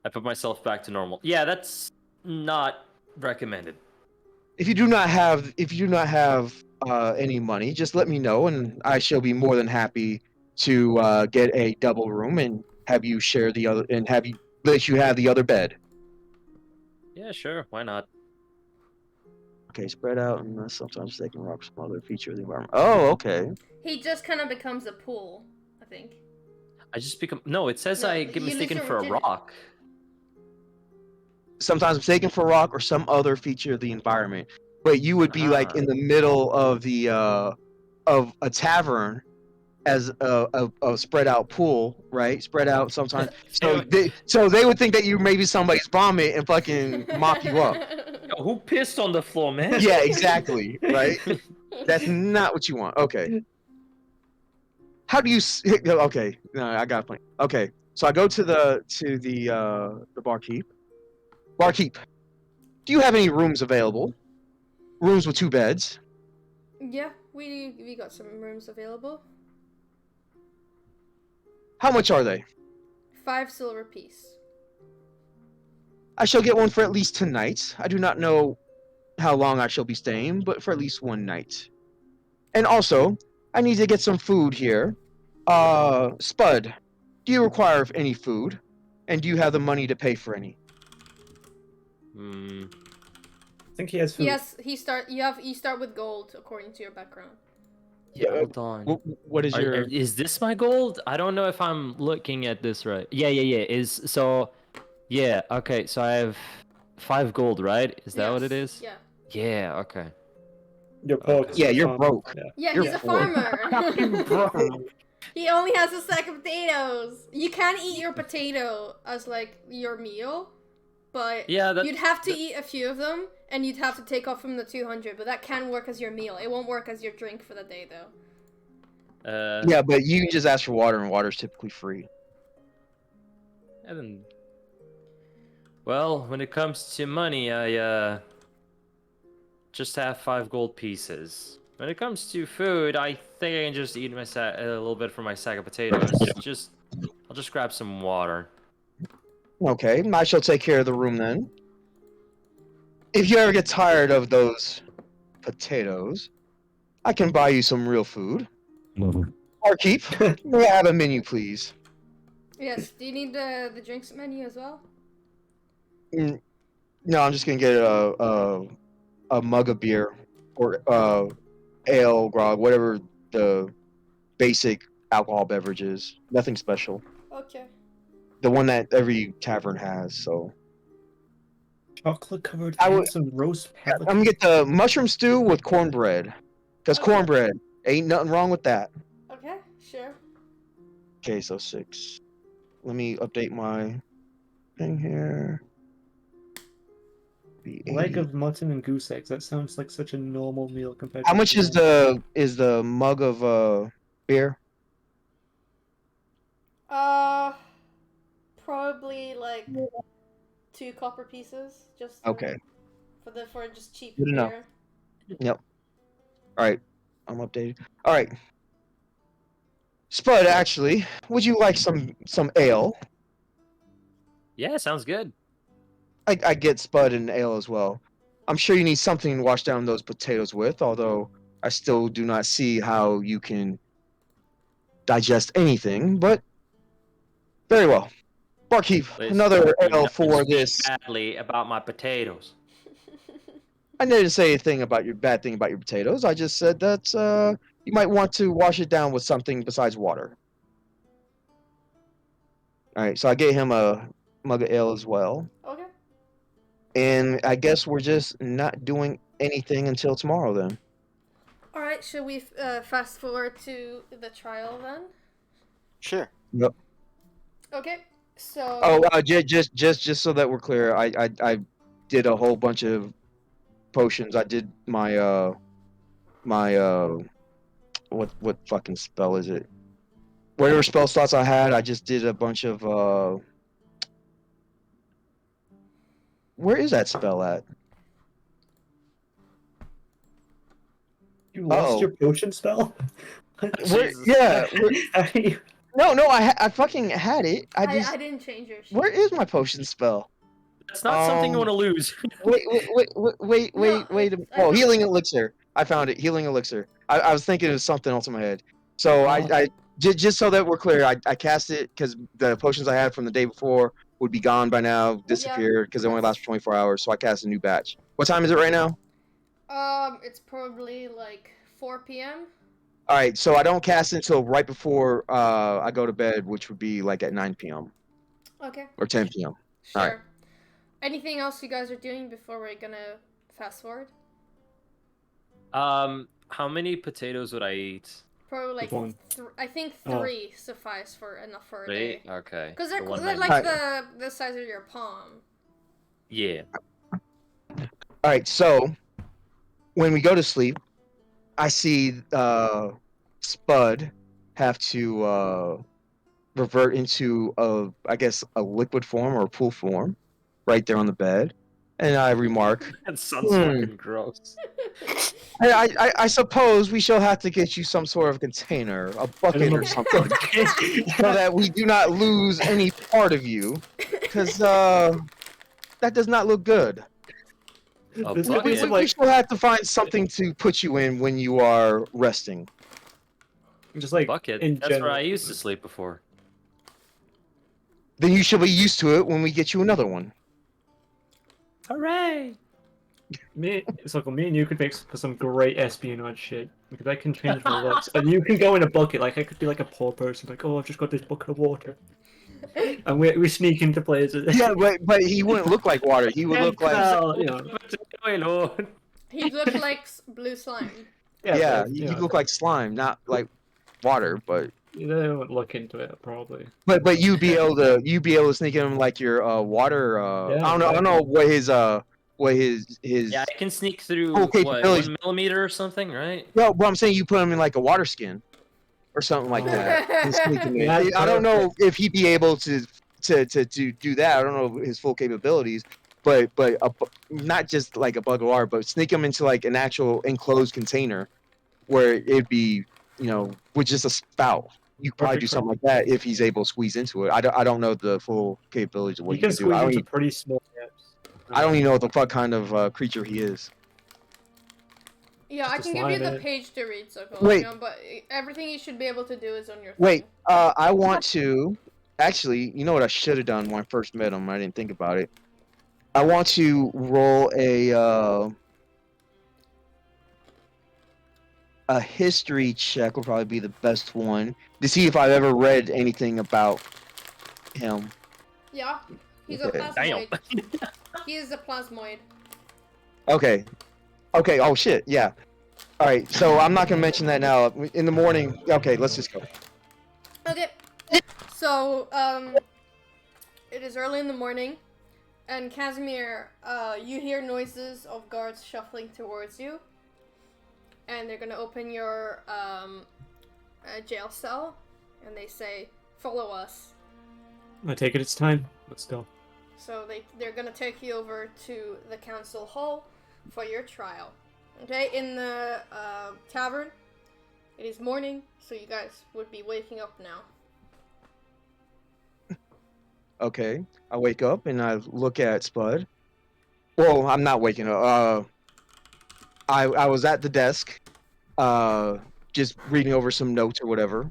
I put myself back to normal. Yeah, that's not recommended. If you do not have any money, just let me know, and I shall be more than happy to get a double room and have you share the other and let you have the other bed. Yeah, sure. Why not? Okay, spread out and sometimes they can rock some other feature of the environment. Oh, okay. he just kind of becomes a pool, I think. I just become. No, it says No, I get you lose mistaken your for a virginity. rock. Sometimes mistaken for rock or some other feature of the environment. But you would be like in the middle of the of a tavern as a spread out pool, right? Spread out sometimes. So they would think that you maybe somebody's vomit and fucking mop you up. Yo, who pissed on the floor, man? Yeah, exactly. Right? That's not what you want. Okay. How do you? Okay, no, I got a point. Okay, so I go to the barkeep, Barkeep, do you have any rooms available? Rooms with 2 beds? Yeah, we got some rooms available. How much are they? 5 silver piece. I shall get one for at least tonight. I do not know how long I shall be staying, but for at least one night. And also, I need to get some food here. Spud, do you require any food? And do you have the money to pay for any? Hmm. I think he has food. Yes, you start with gold according to your background. Yeah, hold on. What is your... Is this my gold? I don't know if I'm looking at this right. Yeah. Yeah, okay, so I have 5 gold, right? Is that what it Yes, is? Yeah. Yeah, okay. You're broke. Yeah, you're broke. Yeah. Yeah, You're he's a poor. farmer. He only has a sack of potatoes. You can eat your potato as like your meal, but Yeah, you'd have to eat a few of them, and you'd have to take off from the 200. But that can work as your meal. It won't work as your drink for the day, though. Yeah, but you can just ask for water, and water's typically free. And then, well, when it comes to money, I just have 5 gold pieces. When it comes to food, I think I can just eat my a little bit from my sack of potatoes. I'll just grab some water. Okay, I shall take care of the room then. If you ever get tired of those potatoes, I can buy you some real food. Barkeep, may I have a menu, please? Yes. Do you need the drinks menu as well? No, I'm just gonna get a mug of beer or ale, grog, whatever the basic alcohol beverage is. Nothing special. Okay. The one that every tavern has. So Chocolate covered I would- handsome roast I'm pelican. gonna get the mushroom stew with cornbread, because Okay. cornbread ain't nothing wrong with that. Okay. Sure. Okay, so 6. Let me update my thing here. Leg of mutton and goose eggs. That sounds like such a normal meal compared How to much is the mug of beer? Probably like 2 copper pieces, just Okay, for just cheap Good enough. beer. all right, I'm updated. All right, Spud, actually, would you like some ale? Yeah, sounds good. I get Spud and ale as well. I'm sure you need something to wash down those potatoes with, although I still do not see how you can digest anything, but very well. Barkeep, Listen, another do ale not for speak this. badly about my potatoes. I didn't say anything about your bad thing about your potatoes. I just said that you might want to wash it down with something besides water. All right, so I gave him a mug of ale as well. Okay. And I guess we're just not doing anything until tomorrow then. All right. Should we fast forward to the trial then? Sure. Okay. So. Oh, just so that we're clear, I did a whole bunch of potions. I did my what fucking spell is it? Whatever spell slots I had, I just did a bunch of where is that spell at? You lost Uh-oh. your potion spell? Where, Jesus. yeah, How do you- no, I fucking had it. I just I didn't change your sheet. where is my potion spell? That's not something you want to lose. Wait. No, Oh, healing elixir. I found it. Healing elixir. I was thinking of something else in my head. So I just so that we're clear, I cast it because the potions I had from the day before would be gone by now, disappeared because they only last for 24 hours. So I cast a new batch. What time is it right now? It's probably like 4 p.m. All right, so I don't cast it until right before I go to bed, which would be like at 9 p.m. Okay. or 10 p.m. Sure. Alright. Anything else you guys are doing before we're gonna fast forward? How many potatoes would I eat? Probably like One. I think Oh. 3 suffice for enough for a 3? day. Okay. Because So they're 190. like Alright. the size of your palm. Yeah. All right, so when we go to sleep, I see Spud have to revert into I guess a liquid form or a pool form, right there on the bed, and I remark, That sounds Hmm. fucking gross. I suppose we shall have to get you some sort of container, a bucket or something, so that we do not lose any part of you, because that does not look good. A This We, could we, be bucket? some, we like, shall have to find something to put you in when you are resting. just like Bucket? in That's general. where I used to sleep before. Then you shall be used to it when we get you another one. Hooray! Succle, me and you could make some great espionage shit. Because I can change my looks. And you can go in a bucket, like I could be like a poor person, like, oh, I've just got this bucket of water. And we sneak into places. Yeah, but he wouldn't look like water. He would look like Well, you know, My lord. He looked like blue slime. yeah, but, he you know, look like slime, not like water. But they won't look into it probably. you'd be able to sneak in like your water. Yeah, I don't know what his Yeah, I can sneak through, full what, capabilities. 1 millimeter or something, right? Well, but I'm saying you put him in like a water skin or something like that. and sneak him in. Yeah, I don't know if he'd be able to do that. I don't know his full capabilities, but not just like a bug of water, but sneak him into like an actual enclosed container where it'd be, with just a spout. You could probably do Perfect something like that if he's able to squeeze into it. I don't know the full capabilities of what You he can can do. squeeze into pretty small gaps. I don't even know what the fuck kind of creature he is. Yeah, I Just a can give you slime, the innit? page to read, Succle. Wait. But everything you should be able to do is on your Wait, thing. I want to actually. You know what I should have done when I first met him? I didn't think about it. I want to roll a history check. Will probably be the best one to see if I've ever read anything about him. Yeah, he's a Okay. plasmoid. He is a plasmoid. Okay. Okay. Oh shit. Yeah. All right. So I'm not gonna mention that now. In the morning. Okay. Let's just go. Okay. So, it is early in the morning, and Kazimir, you hear noises of guards shuffling towards you, and they're gonna open your jail cell, and they say, "Follow us." I take it it's time. Let's go. So they're gonna take you over to the council hall for your trial. Okay, in the tavern. It is morning, so you guys would be waking up now. Okay. I wake up and I look at Spud. Well, I'm not waking up. I was at the desk, just reading over some notes or whatever,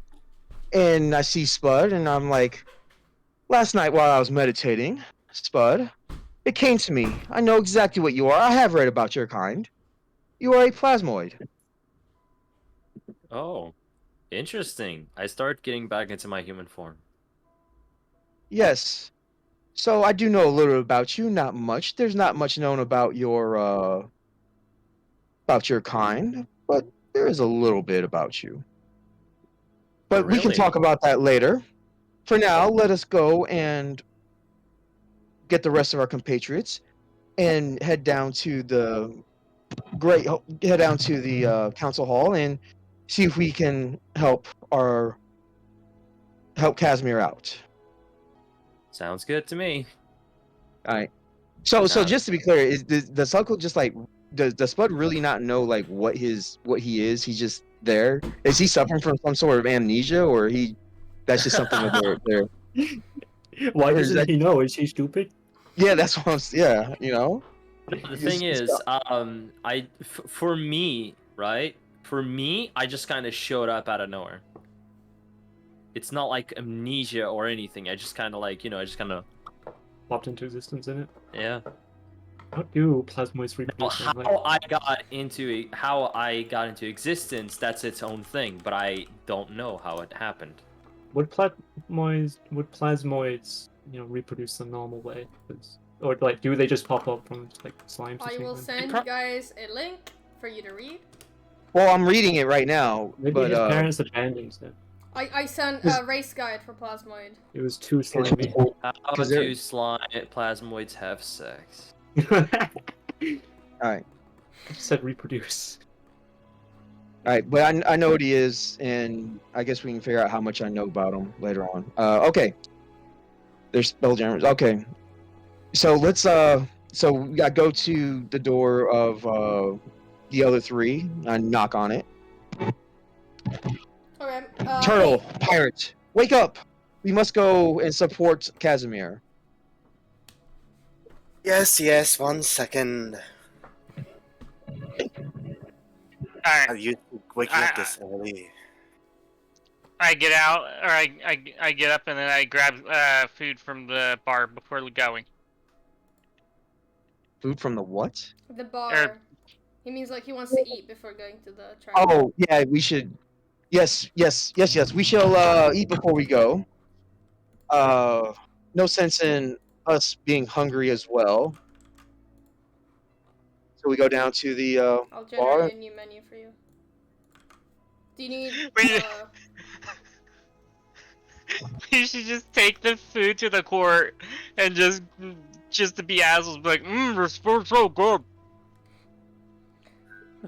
and I see Spud, and I'm like, last night while I was meditating, Spud, it came to me. I know exactly what you are. I have read about your kind. You are a plasmoid. Oh, interesting. I start getting back into my human form. Yes. So I do know a little about you, not much. There's not much known about your kind, but there is a little bit about you. But we can Really? talk about that later. For now, let us go and get the rest of our compatriots and head down to the council hall and see if we can help Casimir out. Sounds good to me. All right. So Nah. just to be clear, is the Succle just like does Spud really not know like what he is? He's just there. Is he suffering from some sort of amnesia, or that's just something that they're Why Or is doesn't that- he know? Is he stupid? yeah, that's what I'm yeah, you know. The thing is, for me, right? For me, I just kind of showed up out of nowhere. It's not like amnesia or anything. I just kind of like, I just kind of, Popped into existence in it. yeah. How do plasmoids Well, reproduce? how Like, I got into existence, that's its own thing, but I don't know how it happened. would plasmoids reproduce the normal way? Or like, do they just pop up from like slime? I will send you guys a link for you to read. Well, I'm reading it right now, Maybe but his parents abandoned him. I sent a race guide for plasmoid. It was too slimy. How 'Cause they're- do plasmoids have sex? all right. I just said reproduce. All right, but I know what he is, and I guess we can figure out how much I know about him later on. Okay. There's spelljammers. Okay. So let's so we gotta go to the door of the other three and knock on it. Okay. Turtle, Hey, pirate, wake up! We must go and support Casimir. Yes, 1 second. Alright. Are you waking up this early? I get out, or I get up and then I grab food from the bar before going. Food from the what? the bar. He means like he wants to eat before going to the trial. Oh, yeah, we should. Yes. We shall eat before we go. No sense in us being hungry as well. So we go down to the I'll bar. generate a new menu for you. Do you need? Wait. You should just take the food to the court and just to be assholes, be like, this food's so good.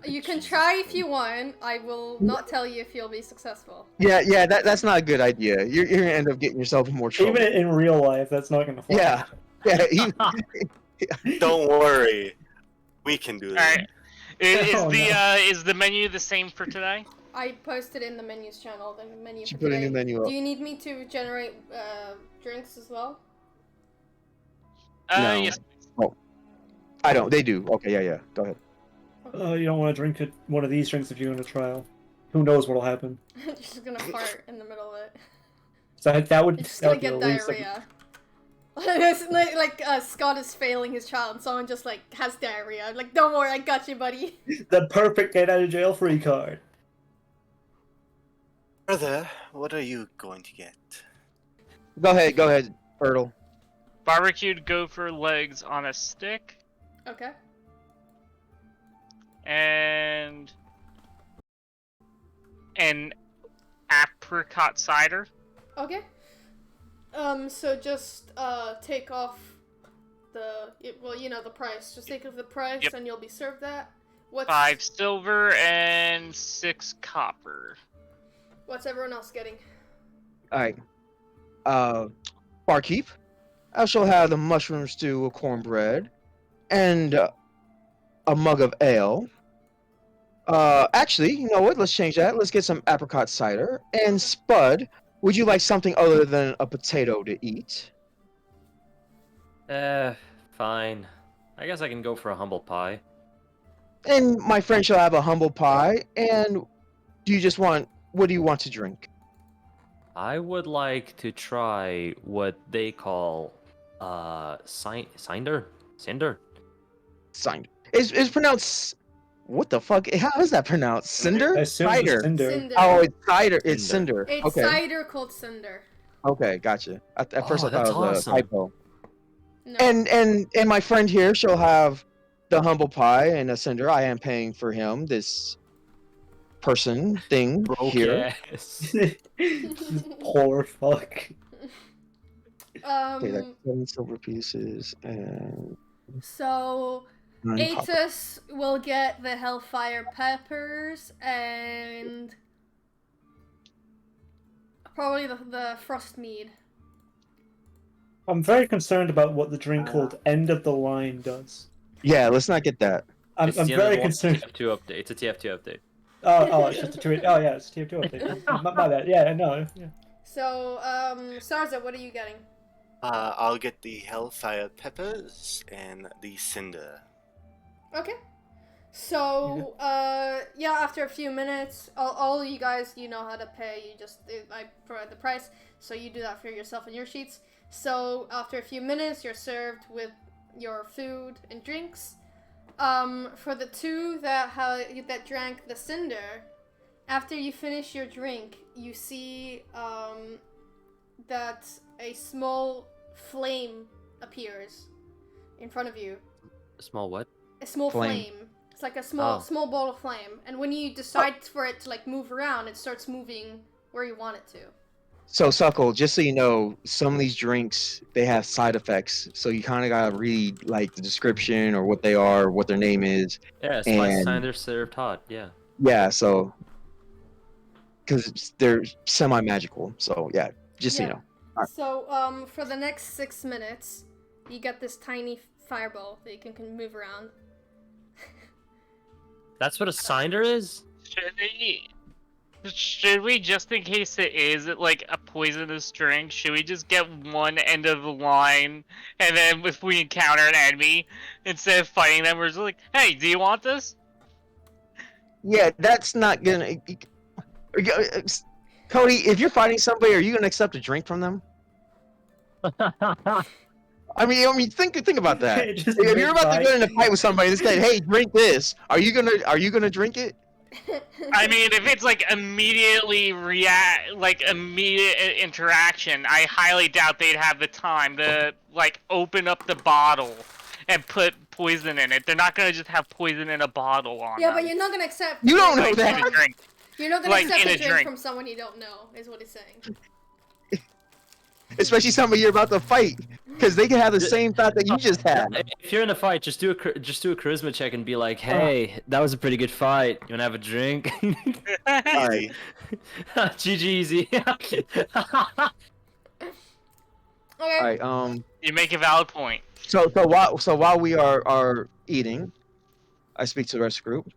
You can try if you want. I will not tell you if you'll be successful. Yeah, that's not a good idea. You're gonna end up getting yourself in more trouble. Even in real life, that's not gonna fly. Yeah. Don't worry, we can do that. Alright. Is Oh, is the menu the same for today? I posted in the menus channel the menu She for put a today. new menu up. Do you need me to generate drinks as well? No. Yes. I don't. They do. Okay, yeah. Go ahead. You don't want to drink one of these drinks if you're in a trial. Who knows what'll happen? You're just gonna fart in the middle of it. So that would. You're just that gonna would be get the least of- diarrhea. It's like Scott is failing his child, and someone just like has diarrhea. I'm like, don't worry, I got you, buddy. The perfect get out of jail free card. Brother, what are you going to get? Go ahead, Ertle. Barbecued gopher legs on a stick Okay. and an apricot cider. Okay. So just take off the price. Just take off the price, Yep. and you'll be served that. What's 5 silver and 6 copper. What's everyone else getting? Alright. Barkeep. I shall have the mushroom stew with cornbread. And a mug of ale. Actually, you know what? Let's change that. Let's get some apricot cider. And Spud, would you like something other than a potato to eat? Fine. I guess I can go for a humble pie. And my friend shall have a humble pie. And what do you want to drink? I would like to try what they call cinder. Signed. It's pronounced. What the fuck? How is that pronounced? Cinder? I assume it's Cider. Cinder. Cinder. Oh, it's cider. It's cinder. It's Okay. cider called Cinder. Okay, gotcha. At first Oh, I thought that's it was awesome. a typo. No. And my friend here, she'll have the humble pie and a cinder. I am paying for him. This person thing here. Yes. Poor fuck. Okay, that's 7 silver pieces and So 9 copper. Aetus will get the Hellfire Peppers and probably the Frost Mead. I'm very concerned about what the drink called End of the Line does. Yeah, let's not get that. I'm It's the end of very the concerned. TF2 update. It's a TF2 update. Oh, it's just a tweet. Oh, yeah, it's tier 2 update. My bad. Yeah, no. Yeah. So, Sarza, what are you getting? I'll get the Hellfire Peppers and the Cinder. Okay. So, after a few minutes, all you guys, you know how to pay. I provide the price, so you do that for yourself and your sheets. So, after a few minutes, you're served with your food and drinks. For the two that drank the cinder, after you finish your drink, you see, that a small flame appears in front of you. Small what? A small flame. It's like a small ball of flame, and when you decide for it to like move around, it starts moving where you want it to. So Succle, just so you know, some of these drinks they have side effects, so you kind of gotta read like the description or what they are, what their name is. Yeah, And- spice cider served hot. Yeah. Yeah, so because they're semi-magical, so yeah, just so you Yeah. know. Alright. So, for the next 6 minutes, you get this tiny fireball that you can move around. That's what a cinder is? Should we, just in case it is like a poisonous drink, should we just get one end of the line, and then if we encounter an enemy, instead of fighting them, we're just like, hey, do you want this? Yeah, that's not gonna. Cody, if you're fighting somebody, are you gonna accept a drink from them? I mean, think about that. Just If you're about to fight. get in a fight with somebody, this guy, hey, drink this. Are you gonna drink it? I mean, if it's like immediate interaction, I highly doubt they'd have the time to like open up the bottle and put poison in it. They're not gonna just have poison in a bottle on Yeah, them. but you're not gonna accept. You don't know Like, that. in a drink. You're not gonna like, accept in a a drink drink. from someone you don't know, is what he's saying. Especially somebody you're about to fight, because they can have the same thought that you just had. If you're in a fight, just do a charisma check and be like, "Hey, that was a pretty good fight. You wanna have a drink?" Alright. GG easy. Okay. Alright, You make a valid point. so while we are eating, I speak to the rest of the group.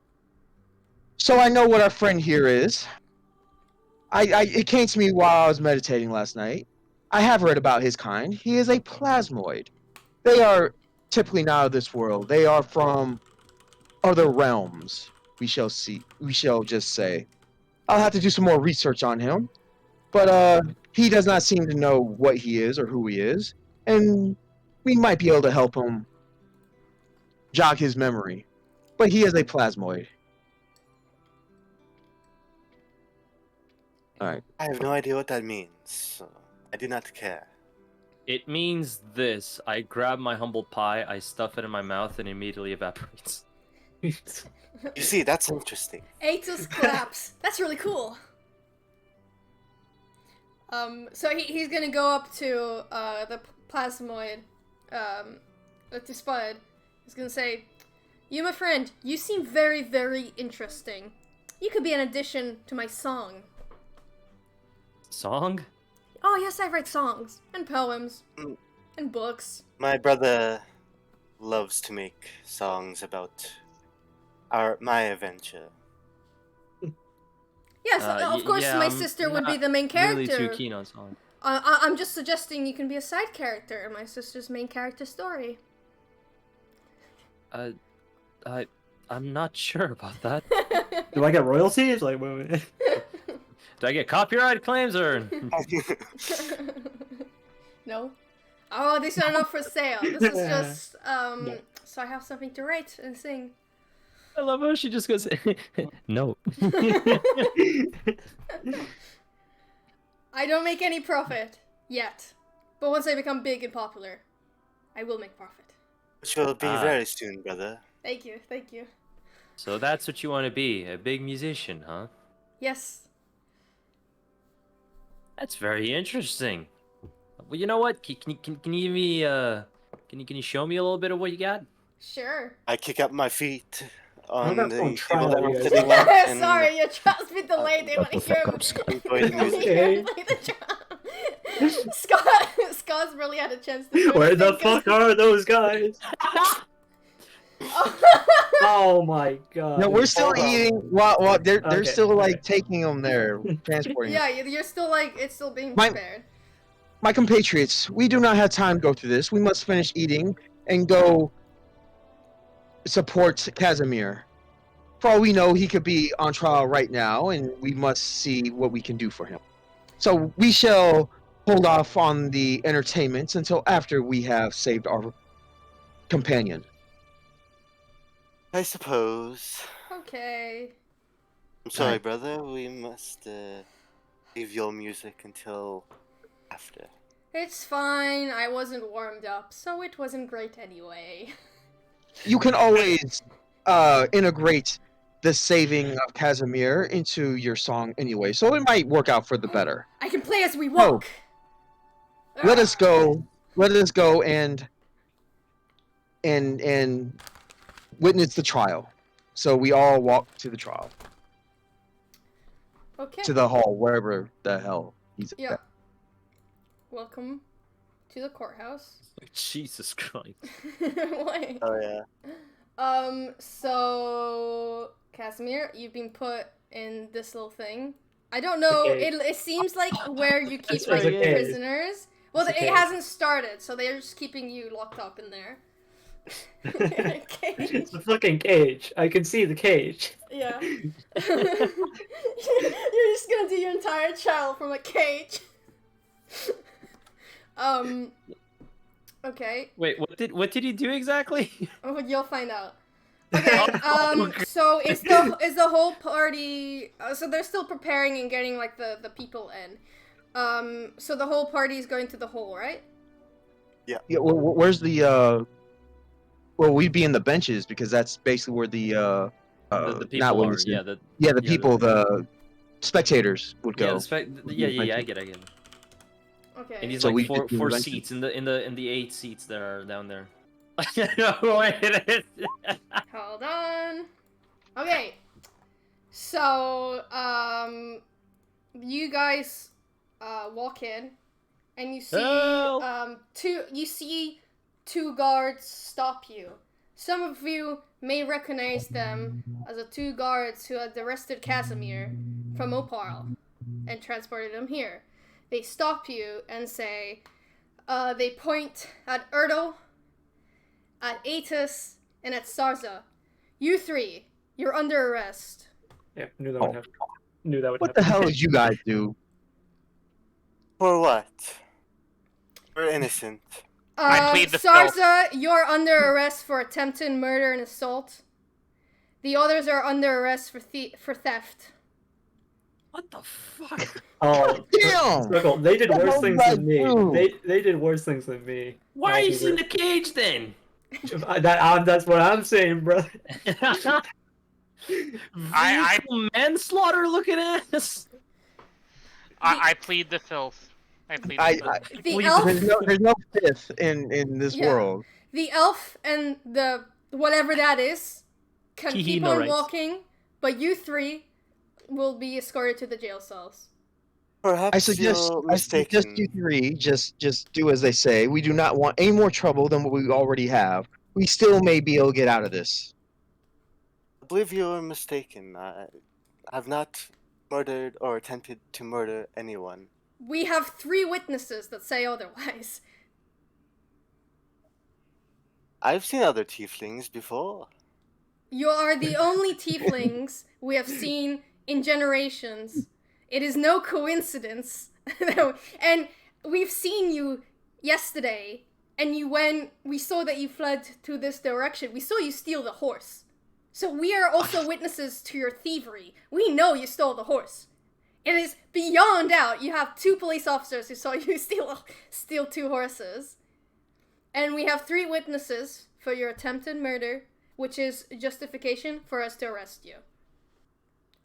So I know what our friend here is. It came to me while I was meditating last night. I have read about his kind. He is a plasmoid. They are typically not of this world. They are from other realms. We shall just say. I'll have to do some more research on him. But he does not seem to know what he is or who he is. And we might be able to help him jog his memory. But he is a plasmoid. Alright. I have no idea what that means, so I do not care. It means this. I grab my humble pie, I stuff it in my mouth, and it immediately evaporates. You see, that's interesting. Aetus claps. That's really cool. So he's gonna go up to the plasmoid, to Spud. He's gonna say, "You, my friend, you seem very, very interesting. You could be an addition to my song." Song? Oh yes, I write songs and poems and books. My brother loves to make songs about my adventure. Yes, of course, yeah, my I'm sister would be not the main character. Really too keen on song. I'm just suggesting you can be a side character in my sister's main character story. I'm not sure about that. Do I get royalties? Like, wait. Do I get copyright claims or? No. Oh, these are not for sale. This is just so I have something to write and sing. I love how she just goes, no. I don't make any profit yet, but once I become big and popular, I will make profit. Which will be very soon, brother. Thank you, thank you. So that's what you want to be, a big musician, huh? Yes. That's very interesting. Well, you know what? Can you give me can you show me a little bit of what you got? Sure. I kick up my feet on not the gonna try table that that, we're you sitting guys. at. and Sorry, your trust be delayed. They want to hear him. enjoy the They wanna music. hear him play the drum. Scott's really had a chance to. Where the fuck are those guys? Oh my god. No, we're still Hold on. eating while they're Okay, still like okay. taking them there, transporting them. Yeah, you're still like it's still being My- prepared. My compatriots, we do not have time to go through this. We must finish eating and go support Kazimir. For all we know, he could be on trial right now, and we must see what we can do for him. So we shall hold off on the entertainments until after we have saved our companion. I suppose. Okay. I'm sorry, Alright. brother. We must leave your music until after. It's fine. I wasn't warmed up, so it wasn't great anyway. You can always integrate the saving of Casimir into your song anyway, so it might work out for the better. I can play as we walk. Let us go. Let us go and witness the trial. So we all walk to the trial, Okay. to the hall, wherever the hell he's Yeah. at. Welcome to the courthouse. Jesus Christ. Wait. Oh yeah. So Casimir, you've been put in this little thing. I don't know. Okay. It seems like where you keep It's like a cage. prisoners. Well, It's a it cage. hasn't started, so they're just keeping you locked up in there. Cage. It's a fucking cage. I can see the cage. Yeah. You're just gonna do your entire trial from a cage. Okay. Wait, what did he do exactly? Oh, you'll find out. Okay. So is the whole party? So they're still preparing and getting like the people in. So the whole party is going to the hole, right? Yeah. Where's the? Well, we'd be in the benches because that's basically where the the not people are, witnesses. yeah, the people, the spectators would go. I get it. Okay. And he's So like we four could do the seats in the 8 seats that are down there. Hold on. Okay. So you guys walk in, and you see Help! two guards stop you. Some of you may recognize them as the two guards who had arrested Casimir from Opal and transported him here. They stop you and say, they point at Ertle, at Aetus, and at Sarza. You three, you're under arrest. Yeah, knew that would happen. Knew that would What the happen. hell did you guys do? For what? We're innocent. I plead the Sarza, you're under arrest for attempted murder and assault. The others are under arrest for theft. What the fuck? Oh, Damn! Succle, they did What worse the things hell than did I me. do? They did worse things than me. Why is he in the cage then? That's what I'm saying, bro. I- Vehicle manslaughter looking ass. I plead the filth. I plead the I- filth. The Please, elf, There's no fifth in this Yeah. world. the elf, and the whatever that is, can He keep no on rights. walking, but you three will be escorted to the jail cells. Perhaps I suggest you three just do as they say. We do not want any more trouble than what we already have. We still may be able to get out of this. I believe you are mistaken. I have not murdered or attempted to murder anyone. We have 3 witnesses that say otherwise. I've seen other tieflings before. You are the only tieflings we have seen in generations. It is no coincidence. And we've seen you yesterday, and we saw that you fled to this direction. We saw you steal the horse. So we are also witnesses to your thievery. We know you stole the horse. It is beyond doubt you have 2 police officers who saw you steal 2 horses. And we have 3 witnesses for your attempted murder, which is justification for us to arrest you.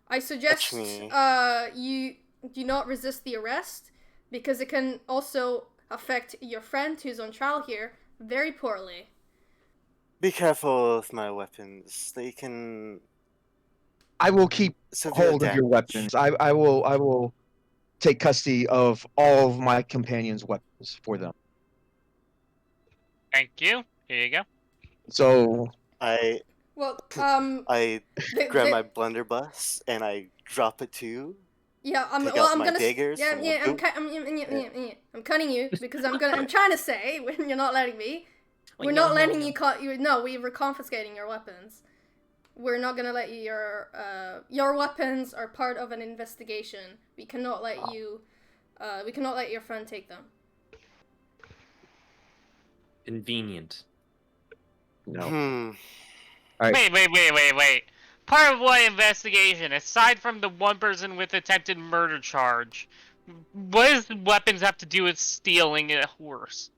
I suggest you do not resist the arrest, because it can also affect your friend who's on trial here very poorly. Be careful with my weapons. They can I will keep severe hold of your damage. weapons. I will take custody of all of my companions' weapons for them. Thank you. Here you go. So I Well, grab my blunderbuss and I drop it to you. yeah, I'm take out my gonna daggers yeah, from yeah, the I'm, boot. I'm cutting you because I'm trying to say when you're not letting me. Oh, We're no, not no, letting no. you cut you. No, we were confiscating your weapons. We're not gonna let you. Your weapons are part of an investigation. We cannot let you. We cannot let your friend take them. Convenient. no. Hmm. Wait. Part of what investigation, aside from the one person with attempted murder charge, what does weapons have to do with stealing a horse?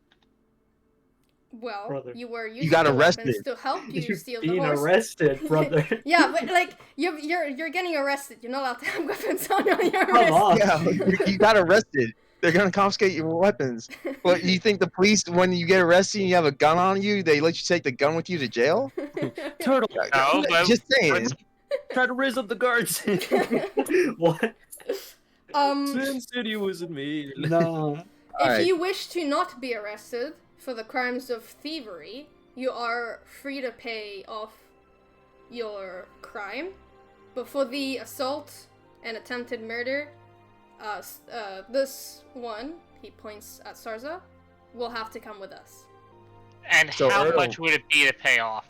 Well, Brother. you were using got the arrested. weapons to help you You're steal the being horse. arrested, brother. Yeah, but like you're getting arrested. You're not allowed to have weapons on your Come wrist. on. Yeah, you got arrested. They're gonna confiscate your weapons. What, you think the police, when you get arrested and you have a gun on you, they let you take the gun with you to jail? Turtle. No, but Just saying. Try to raise up the guards. What? Sin City wasn't me. No. If Alright. you wish to not be arrested for the crimes of thievery, you are free to pay off your crime. But for the assault and attempted murder, this one, he points at Sarza, will have to come with us. And So how Ertle- much would it be to pay off?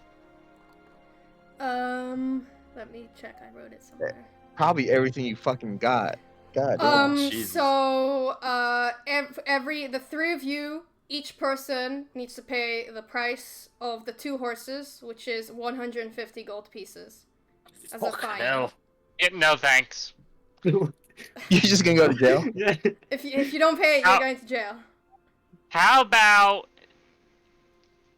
Let me check. I wrote it somewhere. Probably everything you fucking got. God damn. Jesus. So, the three of you, each person needs to pay the price of the 2 horses, which is 150 gold pieces, as a fine. hell. Yeah, no thanks. You're just gonna go to jail? Yeah. If you don't pay it, you're How- going to jail. How about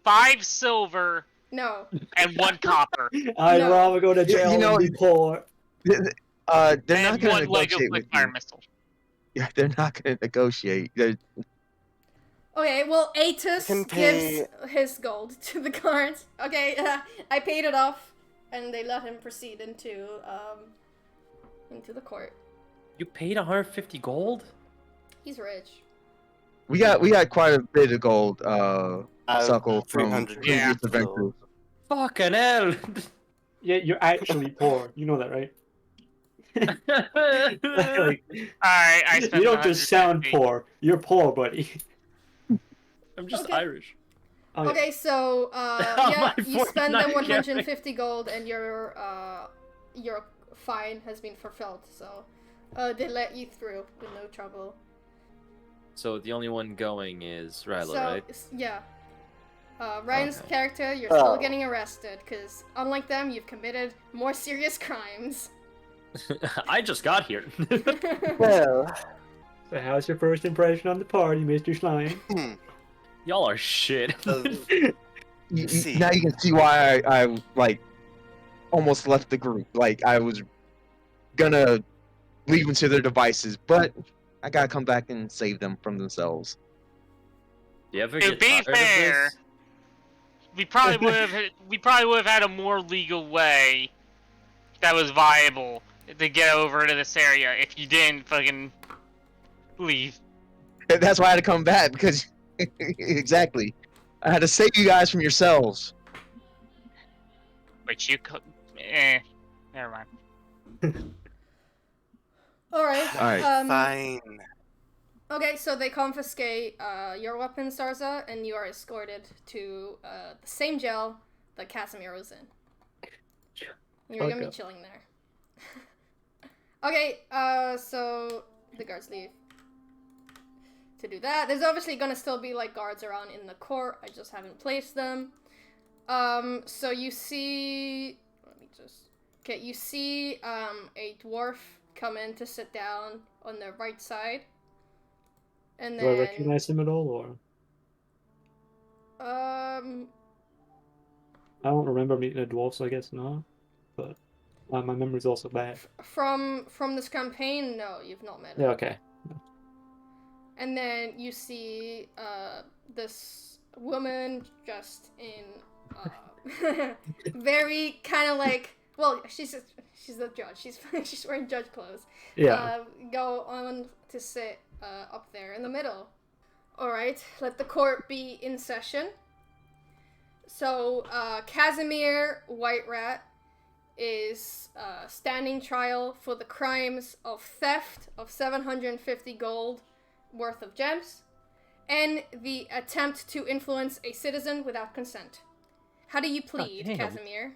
5 silver No. and 1 copper? I'd No. rather go to jail You know- and be poor. They're not And gonna 1 Lego negotiate with quick fire you. missile. Yeah, they're not gonna negotiate. Okay, well, Aetus Can pay- gives his gold to the guards. Okay, I paid it off, and they let him proceed into the court. You paid 150 gold? He's rich. We got quite a bit of gold, Succle, from 300 previous Yeah. adventures. Fucking hell! Yeah, you're actually poor. You know that, right? Like, Alright, I spent you don't just sound 150. poor. You're poor, buddy. I'm just Okay. Irish. Oh, yeah. Okay, so Oh, yeah, my you spend the Fortnite 150 gold, and your fine has been fulfilled. So they let you through with no trouble. So the only one going is Ryla, So right? yeah, Ryan's Okay. character, you're still Oh. getting arrested because unlike them, you've committed more serious crimes. I just got here. Well, So how's your first impression on the party, Mr. Slime? Y'all are shit. See. Now you can see why I like almost left the group. Like I was gonna leave them to their devices, but I gotta come back and save them from themselves. Do you ever To get be tired of fair, this? we probably would have had a more legal way that was viable to get over to this area if you didn't fucking leave. And that's why I had to come back because exactly, I had to save you guys from yourselves. Which you could. Never mind. All right. Alright. fine. Okay, so they confiscate your weapon, Sarza, and you are escorted to the same jail that Casimir was in. You're gonna be Okay. chilling there. Okay, so the guards leave to do that. There's obviously gonna still be like guards around in the court. I just haven't placed them. So you see, you see a dwarf come in to sit down on the right side. And Do I then, recognize him at all, or I don't remember meeting a dwarf, so I guess not. But my memory's also bad. from this campaign, no, you've not met him. Yeah, okay. And then you see this woman dressed in very kind of like, well, she's the judge. She's wearing judge clothes. Yeah. Go on to sit up there in the middle. All right, let the court be in session. So Kazimir Whiterat is standing trial for the crimes of theft of 750 gold worth of gems and the attempt to influence a citizen without consent. How do you plead, damn. Casimir?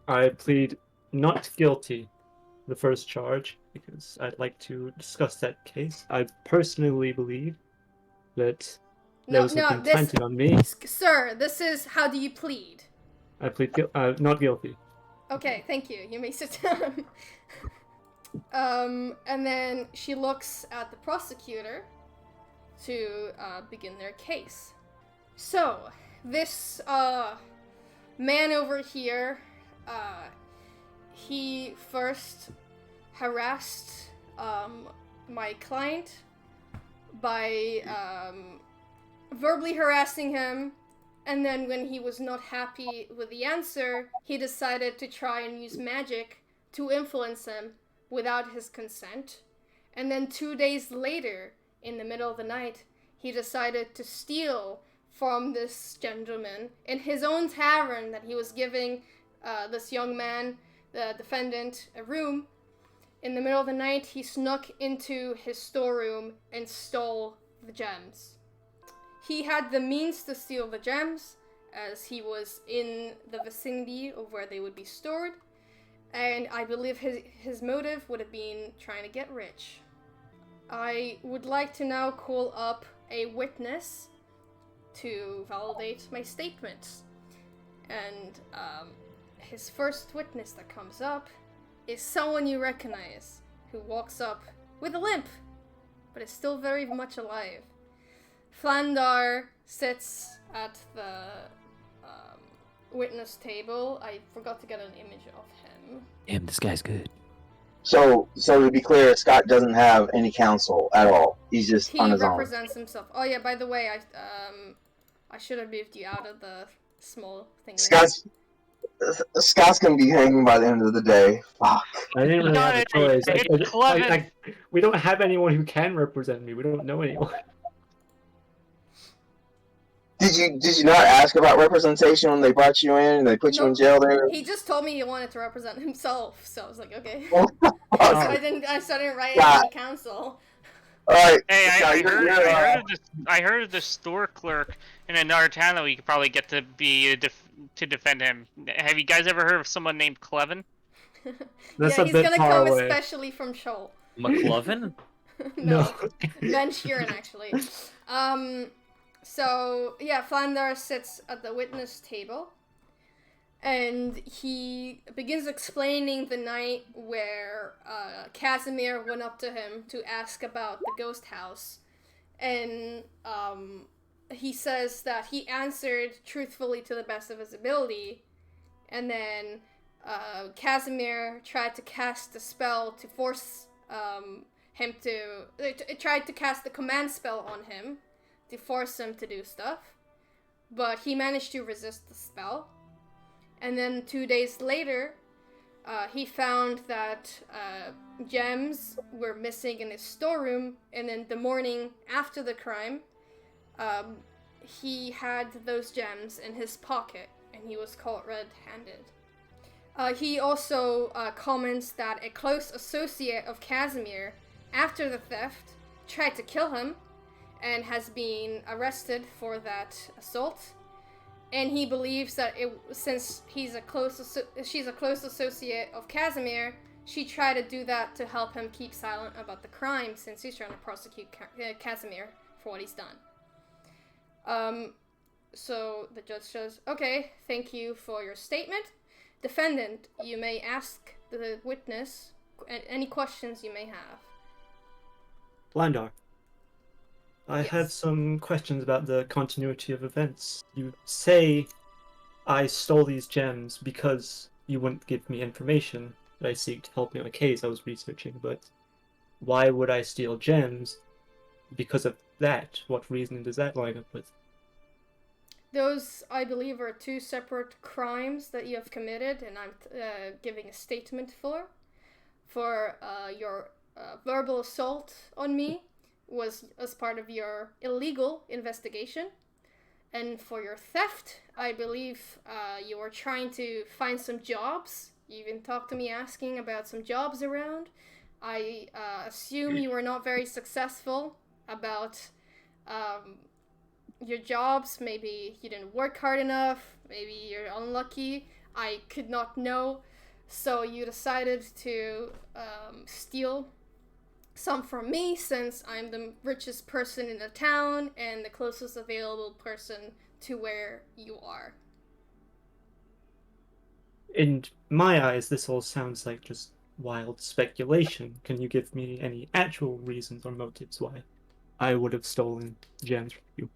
I plead not guilty the first charge because I'd like to discuss that case. I personally believe that there was something planted on me. Sir, this is how do you plead? I plead not guilty. Okay, thank you. You may sit down. And then she looks at the prosecutor to begin their case. So, this man over here, he first harassed my client by verbally harassing him, and then when he was not happy with the answer, he decided to try and use magic to influence him without his consent. And then 2 days later, in the middle of the night, he decided to steal from this gentleman in his own tavern that he was giving this young man, the defendant, a room. In the middle of the night, he snuck into his storeroom and stole the gems. He had the means to steal the gems, as he was in the vicinity of where they would be stored, and I believe his motive would have been trying to get rich. I would like to now call up a witness to validate my statements. And his first witness that comes up is someone you recognize, who walks up with a limp, but is still very much alive. Flandar sits at the witness table. I forgot to get an image of him. Damn, this guy's good. So to be clear, Scott doesn't have any counsel at all. He's just He on his own. represents himself. Oh yeah, by the way, I should have moved you out of the small thing. Scott's gonna be hanging by the end of the day. Fuck. I didn't really have a choice. It's clever. We don't have anyone who can represent me. We don't know anyone. Did you not ask about representation when they brought you in and they put you in jail there? He just told me he wanted to represent himself, so I was like, okay. Oh, So I didn't write any counsel. Alright. Hey, Scott, I heard of the store clerk in another town that we could probably get to be to defend him. Have you guys ever heard of someone named Clevin? That's yeah, a he's bit gonna far come away. especially from Shoal. McLovin? No. Ben Sheeran, actually. So, yeah, Flandar sits at the witness table, and he begins explaining the night where Kazimir went up to him to ask about the ghost house. And he says that he answered truthfully to the best of his ability, and then Kazimir tried to cast a spell to force him to... It tried to cast the command spell on him to force him to do stuff, but he managed to resist the spell. And then 2 days later, he found that gems were missing in his storeroom, and then the morning after the crime, he had those gems in his pocket, and he was caught red-handed. He also comments that a close associate of Kazimir, after the theft, tried to kill him, and has been arrested for that assault. And he believes that since she's a close associate of Kazimir, she tried to do that to help him keep silent about the crime, since he's trying to prosecute Kazimir for what he's done. So the judge says, okay, thank you for your statement. Defendant, you may ask the witness any questions you may have. Blandar. I Yes. have some questions about the continuity of events. You say I stole these gems because you wouldn't give me information that I seek to help me on a case I was researching, but why would I steal gems because of that? What reasoning does that line up with? Those, I believe, are two separate crimes that you have committed, and I'm giving a statement for. For your verbal assault on me was as part of your illegal investigation. And for your theft, I believe you were trying to find some jobs. You even talked to me asking about some jobs around. I assume you were not very successful about your jobs. Maybe you didn't work hard enough. Maybe you're unlucky. I could not know. So you decided to steal some from me, since I'm the richest person in the town and the closest available person to where you are. In my eyes, this all sounds like just wild speculation. Can you give me any actual reasons or motives why I would have stolen gems from you?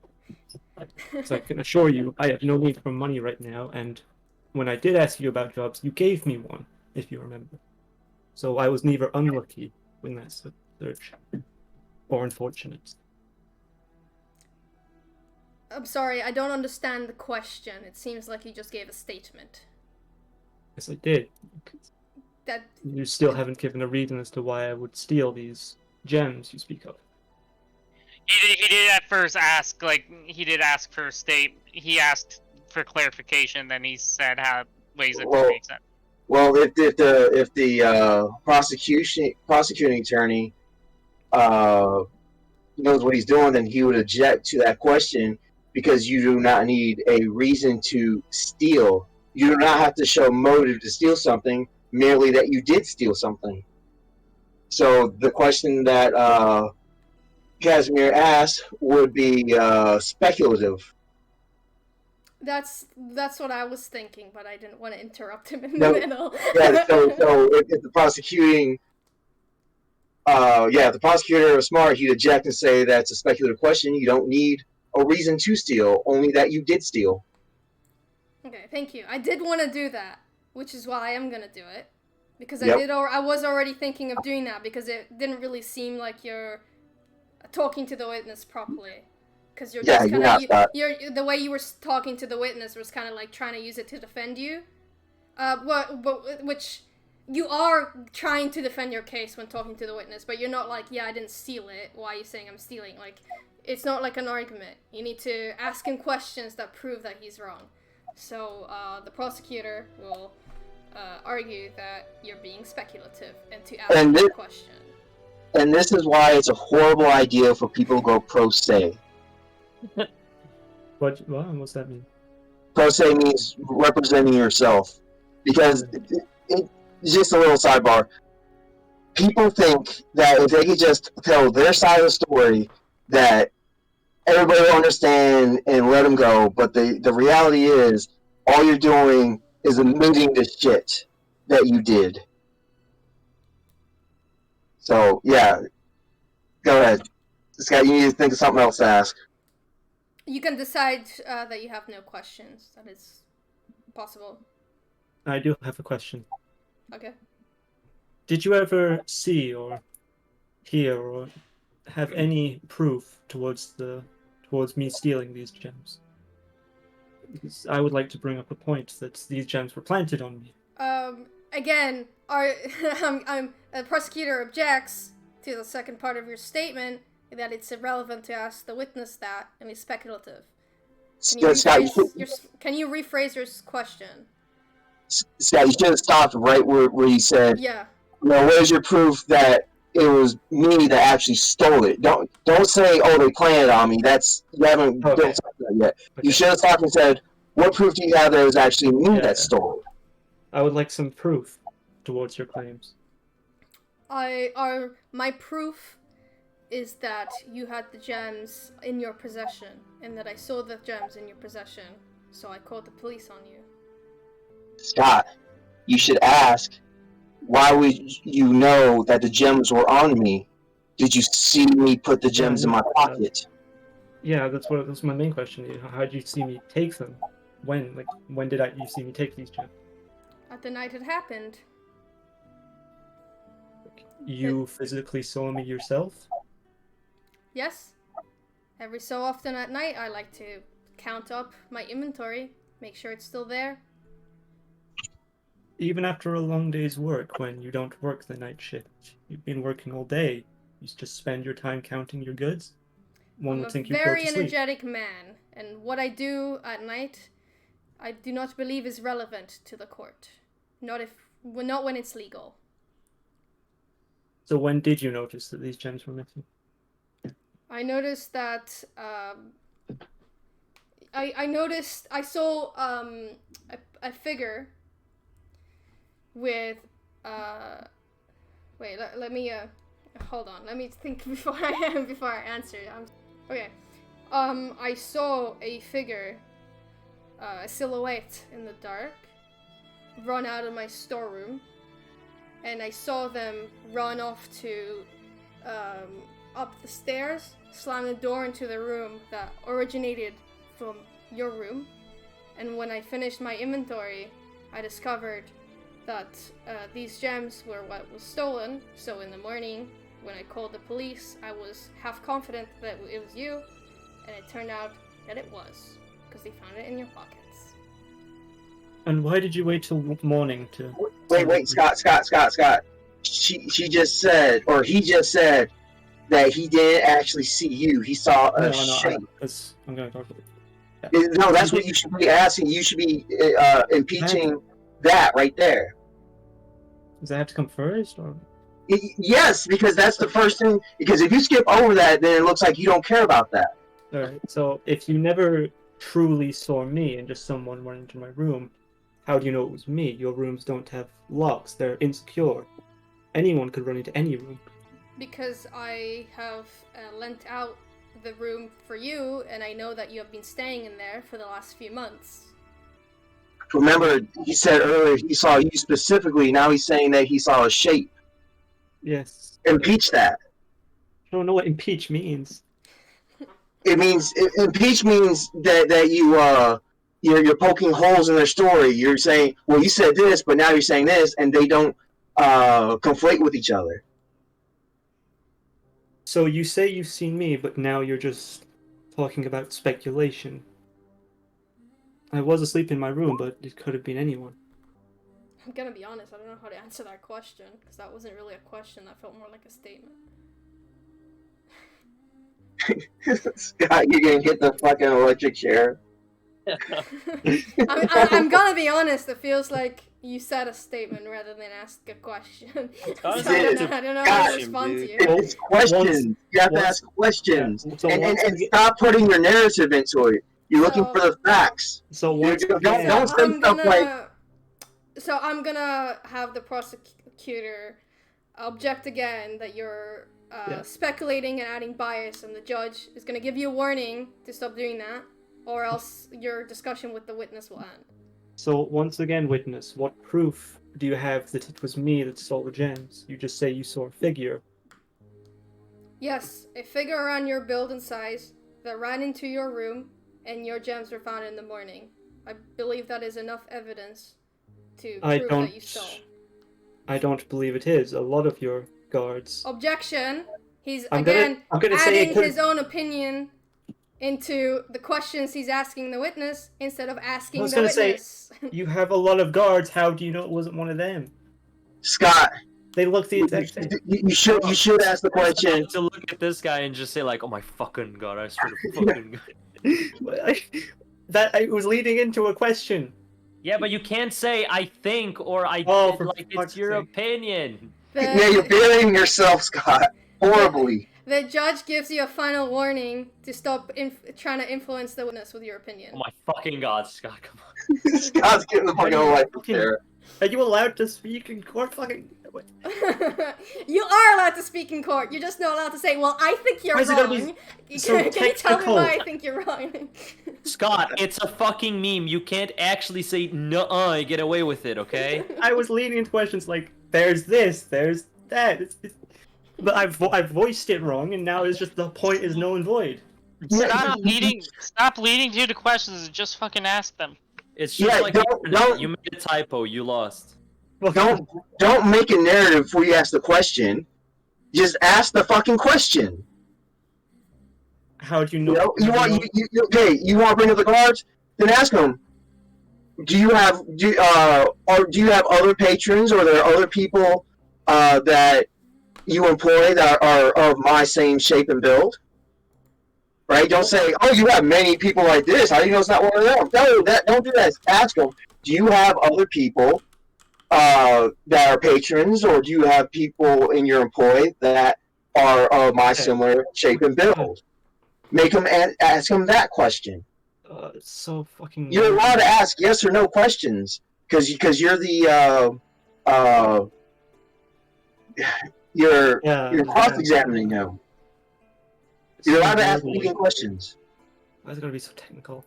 So I can assure you, I have no need for money right now, and when I did ask you about jobs, you gave me one, if you remember. So I was neither unlucky in that search or unfortunate. I'm sorry, I don't understand the question. It seems like you just gave a statement. Yes, I did. That You still haven't given a reason as to why I would steal these gems you speak of. He did at first ask, like, he did ask for a state. He asked for clarification, then he said how ways it Well- makes sense. Well, if the prosecuting attorney knows what he's doing, then he would object to that question because you do not need a reason to steal. You do not have to show motive to steal something, merely that you did steal something. So the question that Casimir asked would be speculative. That's what I was thinking, but I didn't want to interrupt him in No, the middle. Yeah, so if the prosecuting, if the prosecutor was smart, he'd object and say that's a speculative question. You don't need a reason to steal, only that you did steal. Okay, thank you. I did want to do that, which is why I am gonna do it, because Yep. I was already thinking of doing that because it didn't really seem like you're talking to the witness properly. Because you're Yeah, just you're kind not of you're the way you were talking to the witness was kind of like trying to use it to defend you. Which you are trying to defend your case when talking to the witness, but you're not like, yeah, I didn't steal it. Why are you saying I'm stealing? Like, it's not like an argument. You need to ask him questions that prove that he's wrong. So the prosecutor will argue that you're being speculative and to ask And him a this- question. And this is why it's a horrible idea for people to go pro se. What's that mean? Pro se means representing yourself. Because, just a little sidebar, people think that if they could just tell their side of the story, that everybody will understand and let them go, but the reality is, all you're doing is admitting the shit that you did. So, yeah. Go ahead. Scott, you need to think of something else to ask. You can decide that you have no questions. That is possible. I do have a question. Okay. Did you ever see or hear or have any proof towards me stealing these gems? Because I would like to bring up a point that these gems were planted on me. Again, the prosecutor objects to the second part of your statement that it's irrelevant to ask the witness that and it's speculative. Can you rephrase your question? Scott, you should have stopped right where you said, Yeah. "No, where's your proof that it was me that actually stole it?" Don't say, "Oh, they planted on me." You haven't Okay. built up that yet. Okay. You should have stopped and said, "What proof do you have that it was actually me that stole it?" I would like some proof towards your claims. My proof is that you had the gems in your possession and that I saw the gems in your possession, so I called the police on you. Scott, you should ask, why would you know that the gems were on me? Did you see me put the gems in my pocket? Yeah, that's my main question. How did you see me take them? When did you see me take these gems? At the night it happened. You physically saw me yourself? Yes. Every so often at night I like to count up my inventory, make sure it's still there. Even after a long day's work, when you don't work the night shift, you've been working all day, you just spend your time counting your goods? One I'm would a think you go very to sleep. energetic man, and what I do at night, I do not believe is relevant to the court. Not when it's legal. So when did you notice that these gems were missing? I noticed that I saw a figure with wait, let me hold on, let me think before I answer. Okay. I saw a figure, a silhouette in the dark, run out of my storeroom, and I saw them run off to up the stairs, slam the door into the room that originated from your room. And when I finished my inventory, I discovered that these gems were what was stolen. So in the morning, when I called the police, I was half confident that it was you, and it turned out that it was, because they found it in your pockets. And why did you wait till morning to... Wait, Scott. She just said, or he just said, that he didn't actually see you. He saw a shape. I'm gonna talk about No, that's what you should be asking. You should be impeaching that right there. Does that have to come first, or? Yes, because that's the first thing. Because if you skip over that, then it looks like you don't care about that. Alright, so if you never truly saw me and just someone went into my room, how do you know it was me? Your rooms don't have locks, they're insecure. Anyone could run into any room. Because I have lent out the room for you, and I know that you have been staying in there for the last few months. Remember, he said earlier he saw you specifically. Now he's saying that he saw a shape. Yes. Impeach that. I don't know what impeach means. It means impeach means that you're poking holes in their story. You're saying, well, you said this, but now you're saying this, and they don't conflate with each other. So you say you've seen me, but now you're just talking about speculation. I was asleep in my room, but it could have been anyone. I'm gonna be honest, I don't know how to answer that question, because that wasn't really a question, that felt more like a statement. Scott, you're gonna get the fucking electric chair. I'm gonna be honest, it feels like you said a statement rather than ask a question. So I don't know how to respond to you. It's questions. You have to ask questions. So and stop putting your narrative into it. You're looking for the facts. So once don't say stuff like... So I'm gonna have the prosecutor object again that you're speculating and adding bias, and the judge is gonna give you a warning to stop doing that, or else your discussion with the witness will end. So once again, witness, what proof do you have that it was me that stole the gems? You just say you saw a figure. Yes, a figure around your build and size that ran into your room, and your gems were found in the morning. I believe that is enough evidence to prove that you stole. I don't believe it is. A lot of your guards... Objection! He's I'm gonna adding his own opinion into the questions he's asking the witness instead of asking the witness. Say, you have a lot of guards. How do you know it wasn't one of them? Scott, they look the exact same. You should ask the question. To look at this guy and just say like, "Oh my fucking god, I swear to fucking god." That was leading into a question. Yeah, but you can't say "I think" or "I." Like it's your opinion. Yeah, you're burying yourself, Scott. Horribly. The judge gives you a final warning to stop trying to influence the witness with your opinion. Oh my fucking god, Scott, come on. Scott's getting the fucking life there. Are you allowed to speak in court? Fucking... You are allowed to speak in court. You're just not allowed to say, well, I think you're wrong. Can you tell me why I think you're wrong? Scott, it's a fucking meme. You can't actually say, nuh-uh, get away with it, okay? I was leading into questions like, there's this, there's that. But I've voiced it wrong, and now it's just the point is null and void. Stop leading to the questions and just fucking ask them. It's just like you made a typo, you lost. Well, don't make a narrative before you ask the question. Just ask the fucking question. How do you know? You want to bring up the cards? Then ask them. Do you have other patrons, or there are other people that you employ that are of my same shape and build? Right? Don't say, oh, you have many people like this. How do you know it's not one of them? No, don't do that. Ask them, do you have other people that are patrons, or do you have people in your employ that are of my similar shape and build? Make them ask them that question. It's so fucking... You're allowed to ask yes or no questions, because you're the you're cross-examining them. You're allowed to ask leading questions. Why is it gonna be so technical?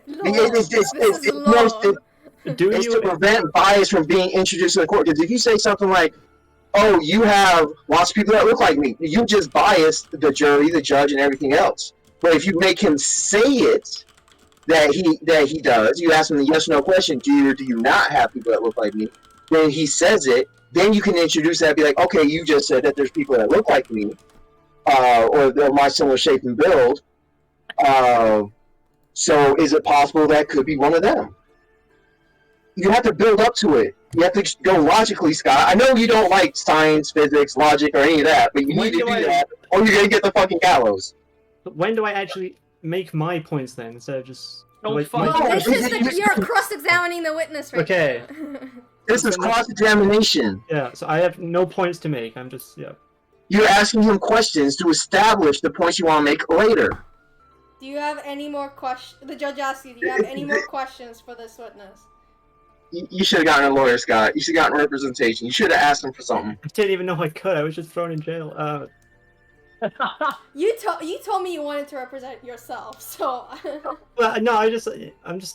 It's to prevent bias from being introduced in the court. Because if you say something like, "Oh, you have lots of people that look like me," you just bias the jury, the judge, and everything else. But if you make him say it, that he does, you ask him the yes or no question: do you or do you not have people that look like me? Then he says it. Then you can introduce that. And be like, "Okay, you just said that there's people that look like me." Or they're my similar shape and build. So is it possible that could be one of them? you have to build up to it. You have to go logically, Scott. I know you don't like science, physics, logic, or any of that, but you need to do that, or you're gonna get the fucking gallows. But when do I actually make my points then, instead of just... Oh, like, fuck. my- It's just that you're cross-examining the witness right Okay. now. This is cross-examination. Yeah, so I have no points to make. I'm just, yeah. You're asking him questions to establish the points you want to make later. Do you have any more questions? The judge asks you, do you have any more questions for this witness? You should have gotten a lawyer, Scott. You should have gotten representation. You should have asked him for something. I didn't even know I could. I was just thrown in jail. You told me you wanted to represent yourself, so... Well, no, I'm just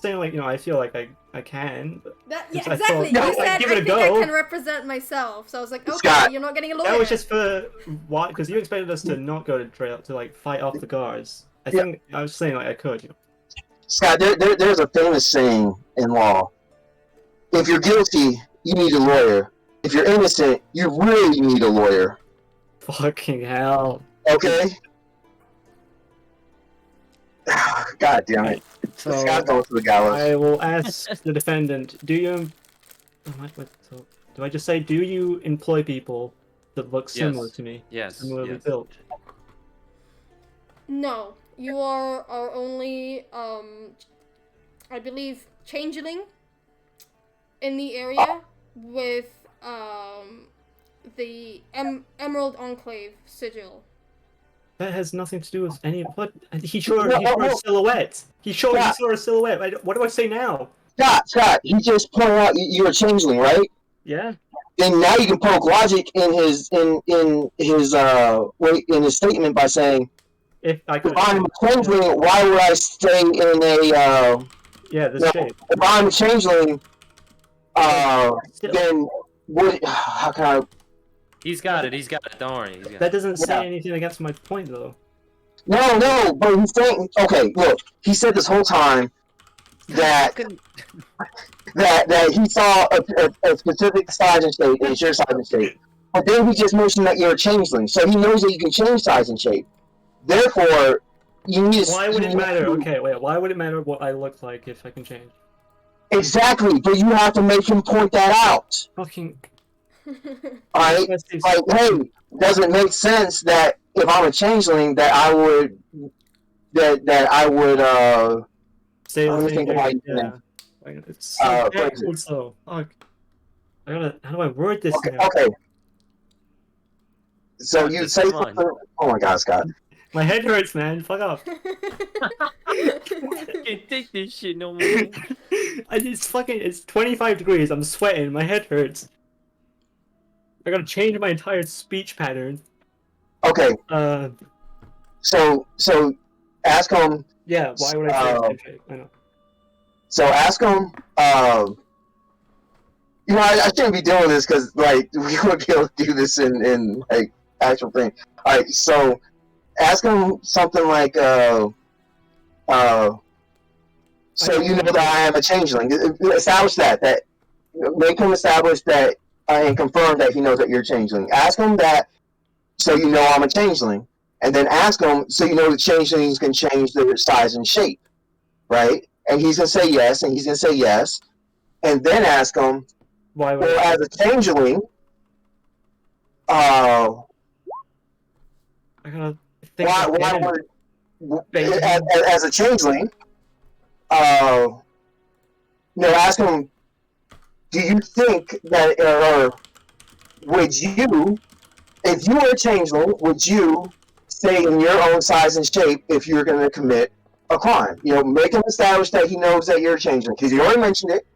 saying, like, you know, I feel like I can. But yeah, I thought- exactly. no, You I'd said, give I it a think I go. can represent myself. So I was like, okay, Scott, you're not getting a lawyer. that was just for why? Because you expected us to not go to trail to like fight off the guards. I think I was saying like I could. You know. Scott, there's a famous saying in law. If you're guilty, you need a lawyer. If you're innocent, you really need a lawyer. Fucking hell. Okay? God damn it. So Scott goes to the gallows. I will ask the defendant. Do you? So, do I just say? Do you employ people that look similar Yes. to me? Yes. Similarly yes. built. No, you are our only, I believe, changeling in the area with, the Emerald Enclave sigil. That has nothing to do with any. What? He showed a silhouette. He saw a silhouette. What do I say now? Scott, he just pointed out you're a changeling, right? Yeah. And now you can poke logic in his statement by saying, If I could. if I'm a changeling, why would I stay in a this shape. if I'm a changeling, Still, then what? How can I? He's got it. Don't worry. He's got that it. doesn't say anything against my point though. No, but he's saying, okay, look, he said this whole time that that he saw a specific size and shape, and it's your size and shape. But then he just mentioned that you're a changeling, so he knows that you can change size and shape. Therefore, you need to... Why would it matter? Okay, wait. Why would it matter what I look like if I can change? Exactly, but you have to make him point that out. Fucking. Alright? Like, hey, does it make sense that if I'm a changeling, that I would... Say let me the think thing. about it. Yeah. Like, it's so what is it? backwards though. Fuck. I gotta. How do I word this Okay, now? okay. So you Just say come on. something... Oh my god, Scott. My head hurts, man. Fuck off. I can't take this shit no more. It's 25 degrees. I'm sweating. My head hurts. I gotta change my entire speech pattern. Okay, so ask him... Yeah. Why would I say that shit? I know. So ask him, you know, I shouldn't be doing this because, like, we wouldn't be able to do this in like, actual thing. Alright, so ask him something like, so you know that I am a changeling. Establish that make him establish that, and confirm that he knows that you're a changeling. Ask him that, so you know I'm a changeling. And then ask him, so you know the changelings can change their size and shape, right? And he's gonna say yes, and he's gonna say yes, and then ask him, Why would well, I? as a changeling, I gotta think. why again. would, as a changeling, ask him, do you think that, or would you, if you were a changeling, would you stay in your own size and shape if you're going to commit a crime? You know, make him establish that he knows that you're a changeling, because he already mentioned it,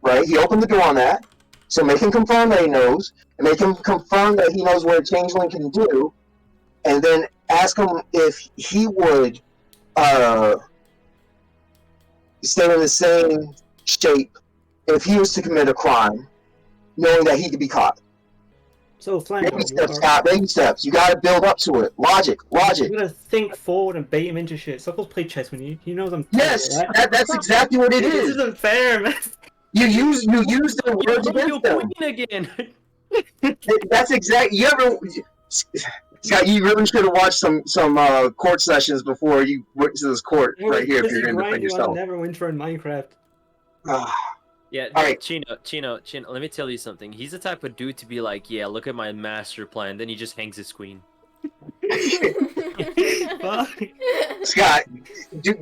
right? He opened the door on that, so make him confirm that he knows, and make him confirm that he knows what a changeling can do, and then ask him if he would stay in the same shape if he was to commit a crime, knowing that he could be caught. So, Flango, Baby steps, Scott, baby steps. You gotta build up to it. Logic. you gotta think forward and bait him into shit. Suckle's played chess when he knows I'm. Yes, right? that's exactly what it This is. isn't fair, man. You use the words You're against them. queen again. That's exactly. You ever, Scott? You really should have watched some court sessions before you went to this court right here if you're gonna defend I yourself. never win for in Minecraft. Yeah, Alright. Chino, let me tell you something. He's the type of dude to be like, yeah, look at my master plan. Then he just hangs his queen. Fuck. Scott,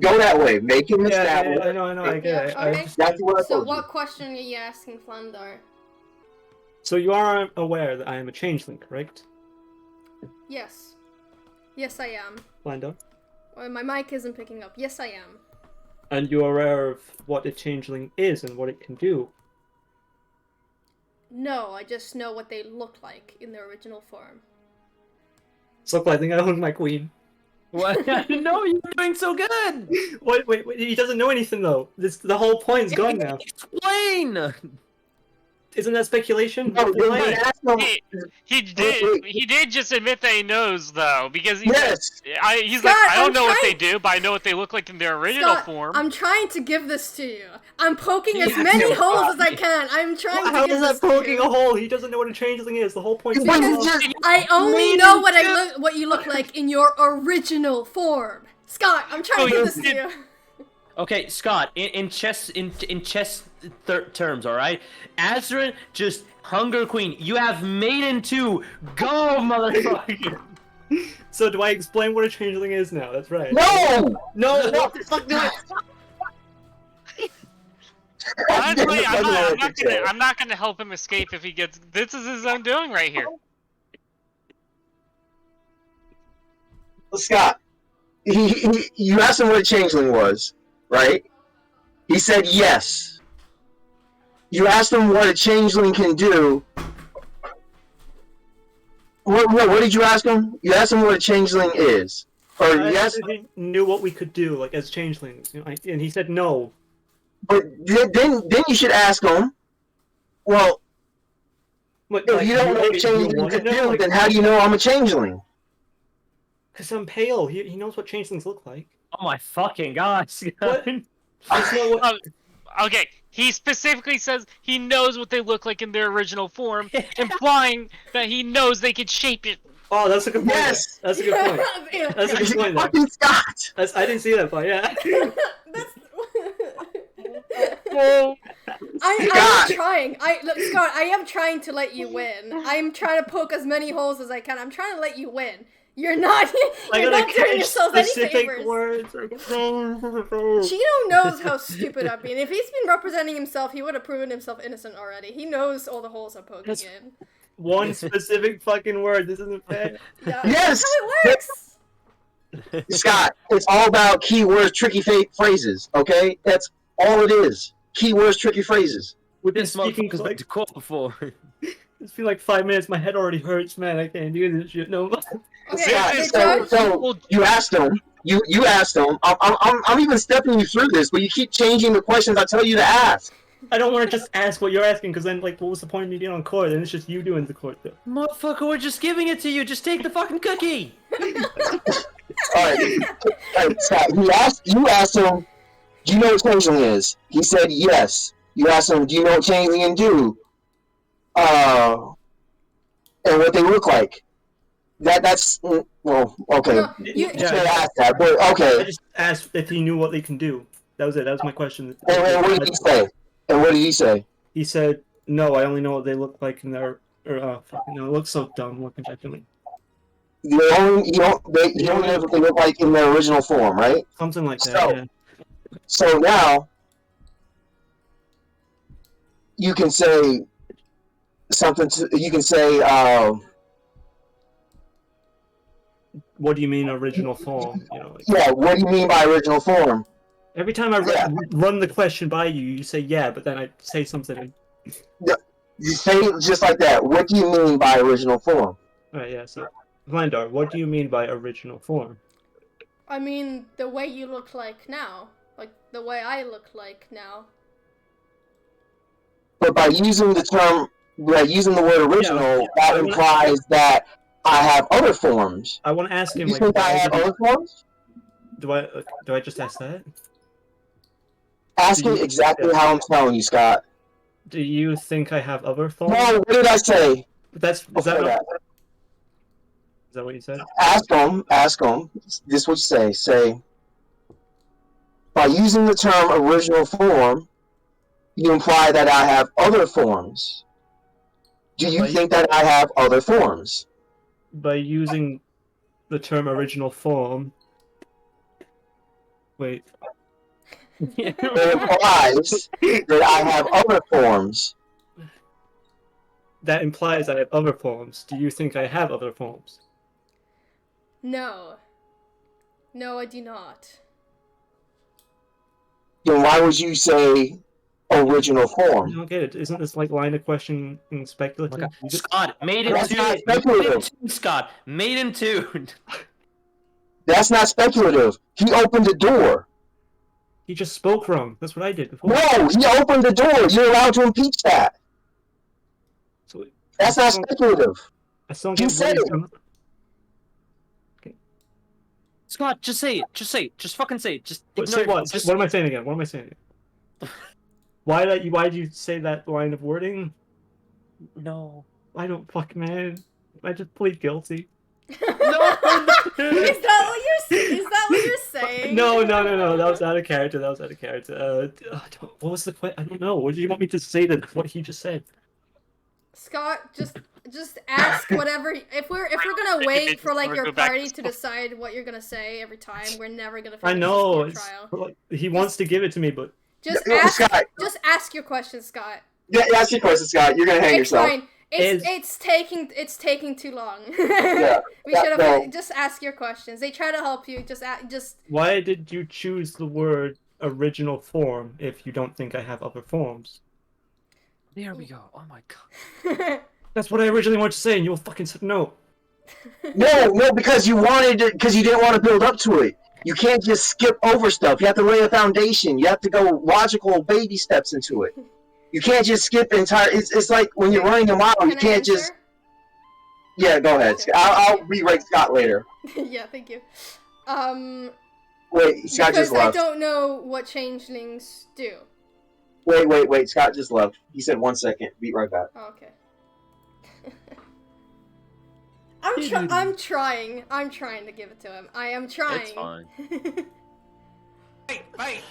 go that way. Make him Yeah, establish. I know, I get Yeah, it. I okay. That's what I So told you. what question are you asking, Flandar? So you are aware that I am a changeling, correct? Yes. Yes, I am. Lando? My mic isn't picking up. Yes, I am. And you're aware of what a changeling is and what it can do. No, I just know what they look like in their original form. So I think I own my queen. What? No, you're doing so good. Wait, he doesn't know anything though. The whole point's gone now. Explain. Isn't that speculation? No, What the but hell? ask him. He did just admit that he knows though, because he Yes. he's Scott, like, I don't I'm know what trying- they do, but I know what they look like in their original Scott, form. I'm trying to give this to you. I'm poking as Yeah, many no, holes as I can. I'm trying How to give is this that to poking you. a hole? He doesn't know what a changeling is. The whole point is But Because he's just- I only Wait know a what you look like in your original form. Scott, I'm trying to Oh, give you this to did- you. Okay, Scott. In chess terms, all right. Azrin, just Hunger Queen. You have Maiden 2. Go, motherfucker. So do I explain what a changeling is now? That's right. No. No, what the fuck do I... Honestly, That's I'm not gonna help him escape if he gets. This is his own doing right here. Scott, you asked him what a changeling was, right? He said yes. You asked him what a changeling can do. What did you ask him? You asked him what a changeling is. Or I you asked asked, if he knew what we could do, like, as changelings. You know, and he said no. but then you should ask him, well, But, if you don't know what a changeling can do, then how do you know I'm a changeling? Because I'm pale. He knows what changelings look like. Oh my fucking god, Scott. What? It's not what... Okay, he specifically says he knows what they look like in their original form, implying that he knows they can shape it. Oh, that's a good point. Yes! That's a good point. That's a good point. There. Fucking Scott! I didn't see that part. Yeah. That's. Well, I Scott. am trying. Look, Scott, I am trying to let you win. I'm trying to poke as many holes as I can. I'm trying to let you win. You're not. I You're gotta not doing catch yourself any specific favors. words. Chino knows how stupid I've been. If he's been representing himself, he would have proven himself innocent already. He knows all the holes I'm poking That's- in. One specific fucking word. This isn't fair. Yeah, Yes! that's how it works. Scott, it's all about keywords, tricky phrases, okay? That's all it is. Keywords, tricky phrases. We've been This speaking motherfucker's been to court before. It's been like 5 minutes. My head already hurts, man. I can't do this shit no more. Okay, Scott, the so, judge. so you asked him. You asked him. I'm even stepping you through this, but you keep changing the questions I tell you to ask. I don't want to just ask what you're asking, because then, like, what was the point of me being on court? Then it's just you doing the court, though. Motherfucker, we're just giving it to you. Just take the fucking cookie. Alright, Scott, you asked him, do you know what changeling is? He said yes. You asked him, do you know what changeling can do? And what they look like. That's, well, okay. No, You you, should ask that, but I okay. just asked if he knew what they can do. That was it. That was my question. And what did he say? And what did he say? He said, no, I only know what they look like in their... fucking no, it looks so dumb looking back to me. You only know what they look like in their original form, right? Something like that, So- yeah. So now, you can say something to, you can say, What do you mean original form? You know, like, yeah, what do you mean by original form? every time I Yeah. run the question by you, you say yeah, but then I say something. You say it just like that. What do you mean by original form? Alright, yeah, so... Vlandar, what do you mean by original form? I mean, the way you look like now. Like, the way I look like now. But by using the term, by using the word original, Yeah, that I wanna- implies that I have other forms. I want to ask him, You like, think I why have did he- other forms? do I just ask that? Ask Do it you- exactly how I'm telling you, Scott. Do you think I have other forms? No, what did I say Is before that that? Is that what you said? Ask them. This is what you say. Say, by using the term original form, You imply that I have other forms. Do you think that I have other forms? By using the term original form. Wait. It implies that I have other forms. That implies I have other forms. Do you think I have other forms? No. No, I do not. Then why would you say original I form? don't get it. Isn't this like line of questioning speculative? Scott, made him That's two. not Made him speculative. two, Scott, made him two. That's not speculative. He opened the door. He just spoke wrong. That's what I did before. No, he opened the door. You're allowed to impeach that. So, That's not speculative. I still don't You get said what it. he's Scott, just say it. Just say it. Just fucking say it. Just Say ignore what? it. Just What am I saying again? What am I saying again? Why did you say that line of wording? no. I don't fuck, man. I just plead guilty. Is that what you're saying? No. That was out of character. What was the question? I don't know. What do you want me to say to what he just said? Scott, just ask whatever. If we're gonna wait for like your party to decide what you're gonna say every time, we're never gonna finish I know. this trial. Like, he wants to give it to me, but Just Yeah, ask. Scott. Just ask your question, Scott. Yeah, ask your question, Scott. You're gonna hang It's yourself. fine. It's taking too long. Yeah. We should have no. just ask your questions. They try to help you. Just why did you choose the word original form if you don't think I have other forms? There we go. Oh my god. That's what I originally wanted to say, and you fucking said no. No, because you wanted it, because you didn't want to build up to it. You can't just skip over stuff. You have to lay a foundation. You have to go logical baby steps into it. You can't just skip entire. It's like when you're running a mile. You Can I can't just. answer? Yeah, go ahead. Okay. I'll rewrite Scott later. Yeah, thank you. Wait, Scott Because just left. I don't know what changelings do. Wait. Scott just left. He said 1 second. Be right back. Oh, okay. I'm trying. I'm trying to give it to him. I am trying. It's fine.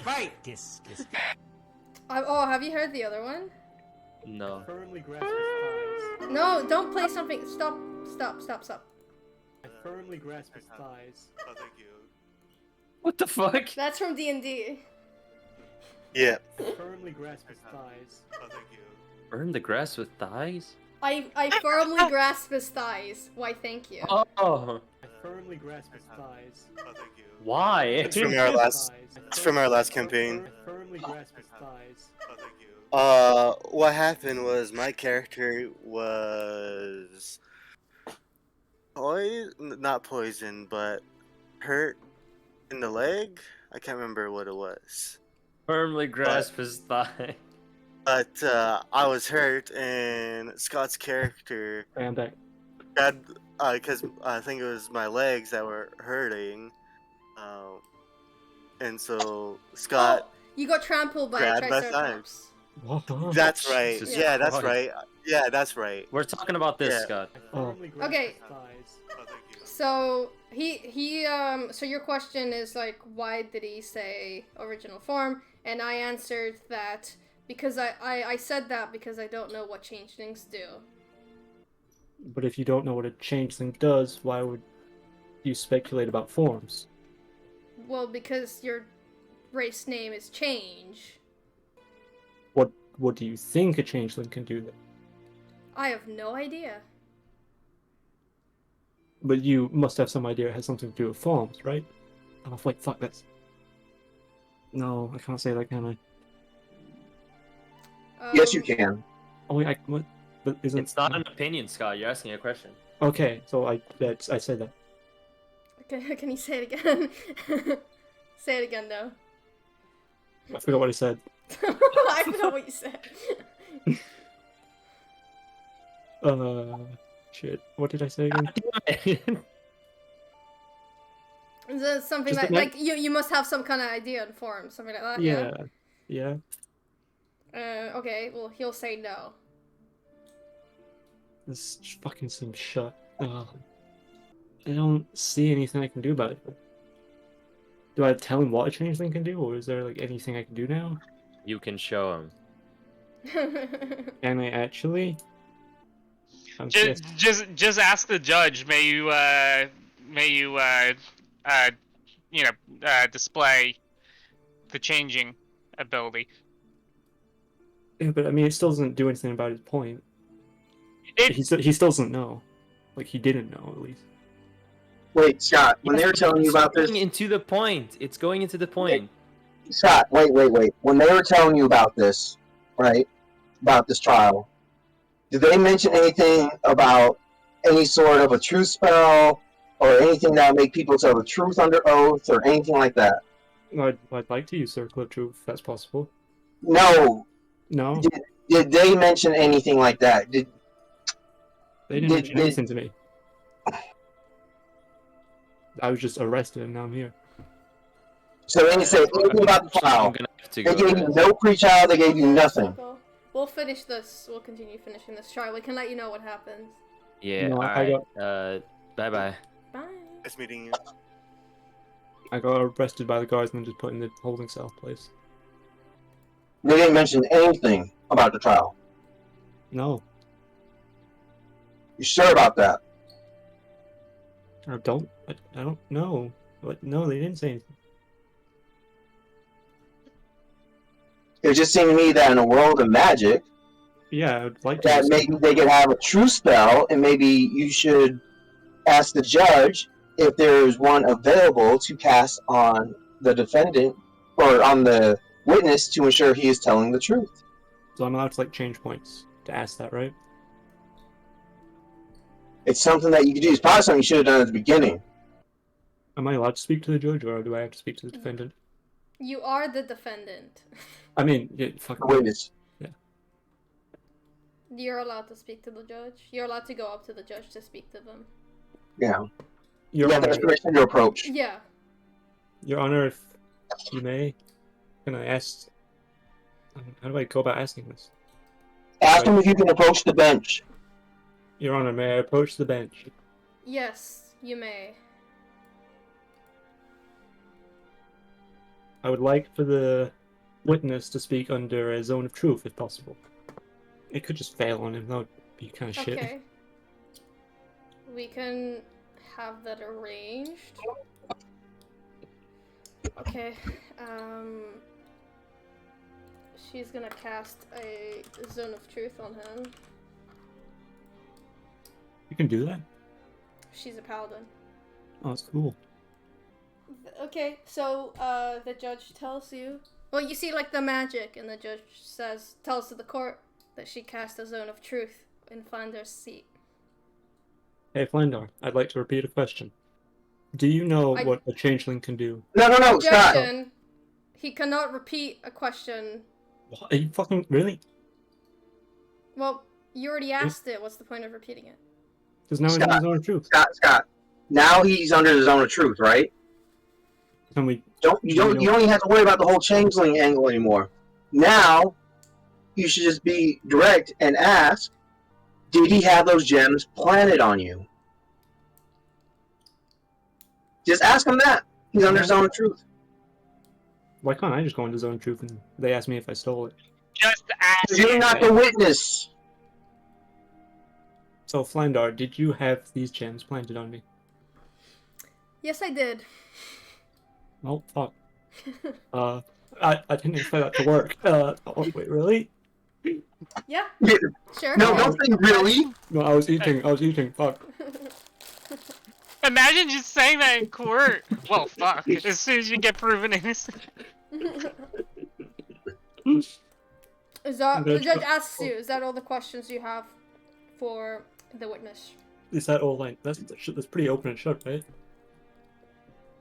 Wait. Kiss. Oh, have you heard the other one? No. Firmly grasp his thighs. No, don't play something. Stop. I firmly grasp his thighs. Oh, thank you. What the fuck? That's from D&D. Yeah. Firmly grasp his thighs. Oh, thank you. Burn the grass with thighs? I firmly grasp his thighs. Why, thank you. Oh. I firmly grasp his thighs. Oh, thank you. Why? It's from our last campaign. I firmly grasp his thighs. Oh, thank you. What happened was my character was not poisoned, but hurt in the leg. I can't remember what it was. Firmly grasp his thigh. But I was hurt, and Scott's character I'm back. had because I think it was my legs that were hurting, and so Scott. Oh, you got trampled by a grabbed my triceratops. What the? That's right. Jesus Yeah, that's Christ. right. Yeah, that's right. We're talking about this, Yeah. Scott. Okay. Oh, thank you. So so your question is like, why did he say original form? And I answered that because I said that because I don't know what changelings do. But if you don't know what a changeling does, why would you speculate about forms? Well, because your race name is Change. What do you think a changeling can do then? I have no idea. But you must have some idea it has something to do with forms, right? Oh, wait, fuck this. No, I can't say that, can I? Yes, you can. Oh, wait, what? But isn't... It's not an opinion, Scott. You're asking a question. Okay, so I said that. Okay, can you say it again? Say it again, though. I forgot what I said. I forgot what you said. Shit. What did I say again? Is that something Just like you must have some kind of idea on form, something like that? Yeah. Okay, well, he'll say no. This fucking seems shut. I don't see anything I can do about it. Do I tell him what a changeling can do, or is there like anything I can do now? You can show him. Can I actually? I'm Just ask the judge. May you display the changing ability. Yeah, but I mean, it still doesn't do anything about his point. It He still doesn't know. Like, he didn't know, at least. Wait, Scott, when they were telling you about this, It's going into the point. It's going into the point. Scott, wait. When they were telling you about this, right, about this trial, did they mention anything about any sort of a truth spell or anything that would make people tell the truth under oath or anything like that? I'd like to use Circle of Truth if that's possible. No. No, Did they mention anything like that? they didn't mention anything to me. I was just arrested and now I'm here. So they didn't say anything about the I'm trial. gonna have to They go gave you then. no pre-trial. They gave you nothing. We'll finish this. We'll continue finishing this trial. We can let you know what happens. Yeah, No, I alright. Bye-bye. Bye. Nice meeting you. I got arrested by the guards and then just put in the holding cell place. They didn't mention anything about the trial. No, You sure about that? I don't know. But no, they didn't say anything. It just seemed to me that in a world of magic, Yeah, I would like to. that maybe they could have a true spell, and maybe you should ask the judge if there is one available to cast on the defendant or on the witness to ensure he is telling the truth. So I'm allowed to like change points to ask that, right? It's something that you could do. It's probably something you should have done at the beginning. Am I allowed to speak to the judge, or do I have to speak to the defendant? You are the defendant. I mean, yeah, The fucking. witness. You're allowed to speak to the judge. You're allowed to go up to the judge to speak to them. Yeah. Your Yeah, Honor, that's permission to approach. Yeah. Your Honor, if you may, can I ask? How do I go about asking this? Ask him if you can approach the bench. Your Honor, may I approach the bench? Yes, you may. I would like for the witness to speak under a zone of truth, if possible. It could just fail on him. That would be kind of shit. Okay. We can have that arranged. Okay. She's gonna cast a zone of truth on him. You can do that. She's a paladin. Oh, that's cool. Okay, so the judge tells you. Well, you see like the magic, and the judge tells to the court that she cast a zone of truth in Flander's seat. Hey, Flandar, I'd like to repeat a question. Do you know what a changeling can do? No, Scott. Objection. He cannot repeat a question. What? Are you fucking really? Well, you already asked it. What's the point of repeating it? Because now he's in the zone of truth. Scott. Now he's under the zone of truth, right? Can we? You don't even have to worry about the whole changeling angle anymore. Now, you should just be direct and ask, did he have those gems planted on you? Just ask him that. He's under zone of truth. Why can't I just go into zone of truth and they ask me if I stole it? just ask. You're not the witness. So, Flandar, did you have these gems planted on me? Yes, I did. Oh, fuck. I didn't expect that to work. Oh, wait, really? Yeah, Yeah. sure. No, don't say really. No, I was eating, fuck. Imagine just saying that in court. Well, fuck. As soon as you get proven innocent. Is that the judge asks you? Is that all the questions you have for the witness? Is that all like that's pretty open and shut, right?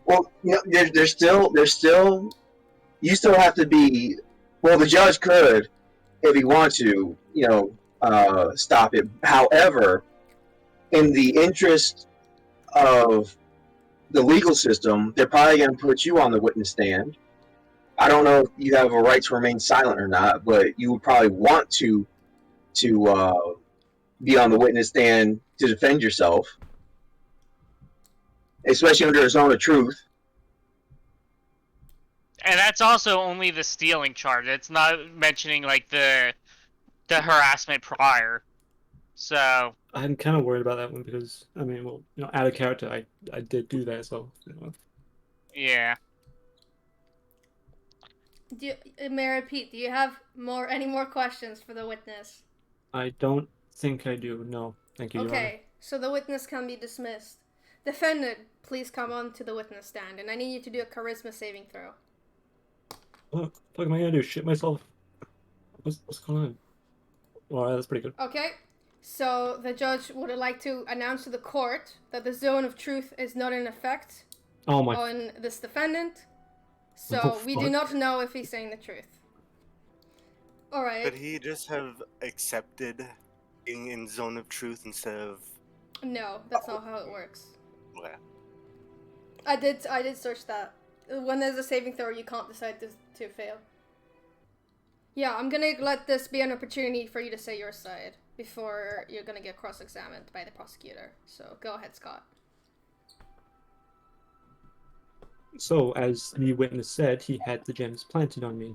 Well, you know, there's still, you still have to be. Well, the judge could, if he wants to, stop it. However, in the interest of the legal system, they're probably going to put you on the witness stand. I don't know if you have a right to remain silent or not, but you would probably want to be on the witness stand to defend yourself, especially under a zone of truth. And that's also only the stealing charge. It's not mentioning like the the harassment prior. So I'm kind of worried about that one because I mean, well, out of character, I did do that, so yeah. May I repeat? Do you have any more questions for the witness? I don't think I do. No, thank you, Your Honor. Okay, so the witness can be dismissed. Defendant, please come on to the witness stand, and I need you to do a charisma saving throw. What the fuck am I gonna do? Shit myself? What's going on? Alright, that's pretty good. Okay, so the judge would like to announce to the court that the zone of truth is not in effect Oh my. on this defendant. So Oh, we do fuck. not know if he's saying the truth. Alright. Could he just have accepted being in zone of truth instead of? No, that's not how it works. Well, I did search that. When there's a saving throw, you can't decide to fail. Yeah, I'm gonna let this be an opportunity for you to say your side before you're gonna get cross-examined by the prosecutor. So go ahead, Scott. So, as the witness said, he had the gems planted on me.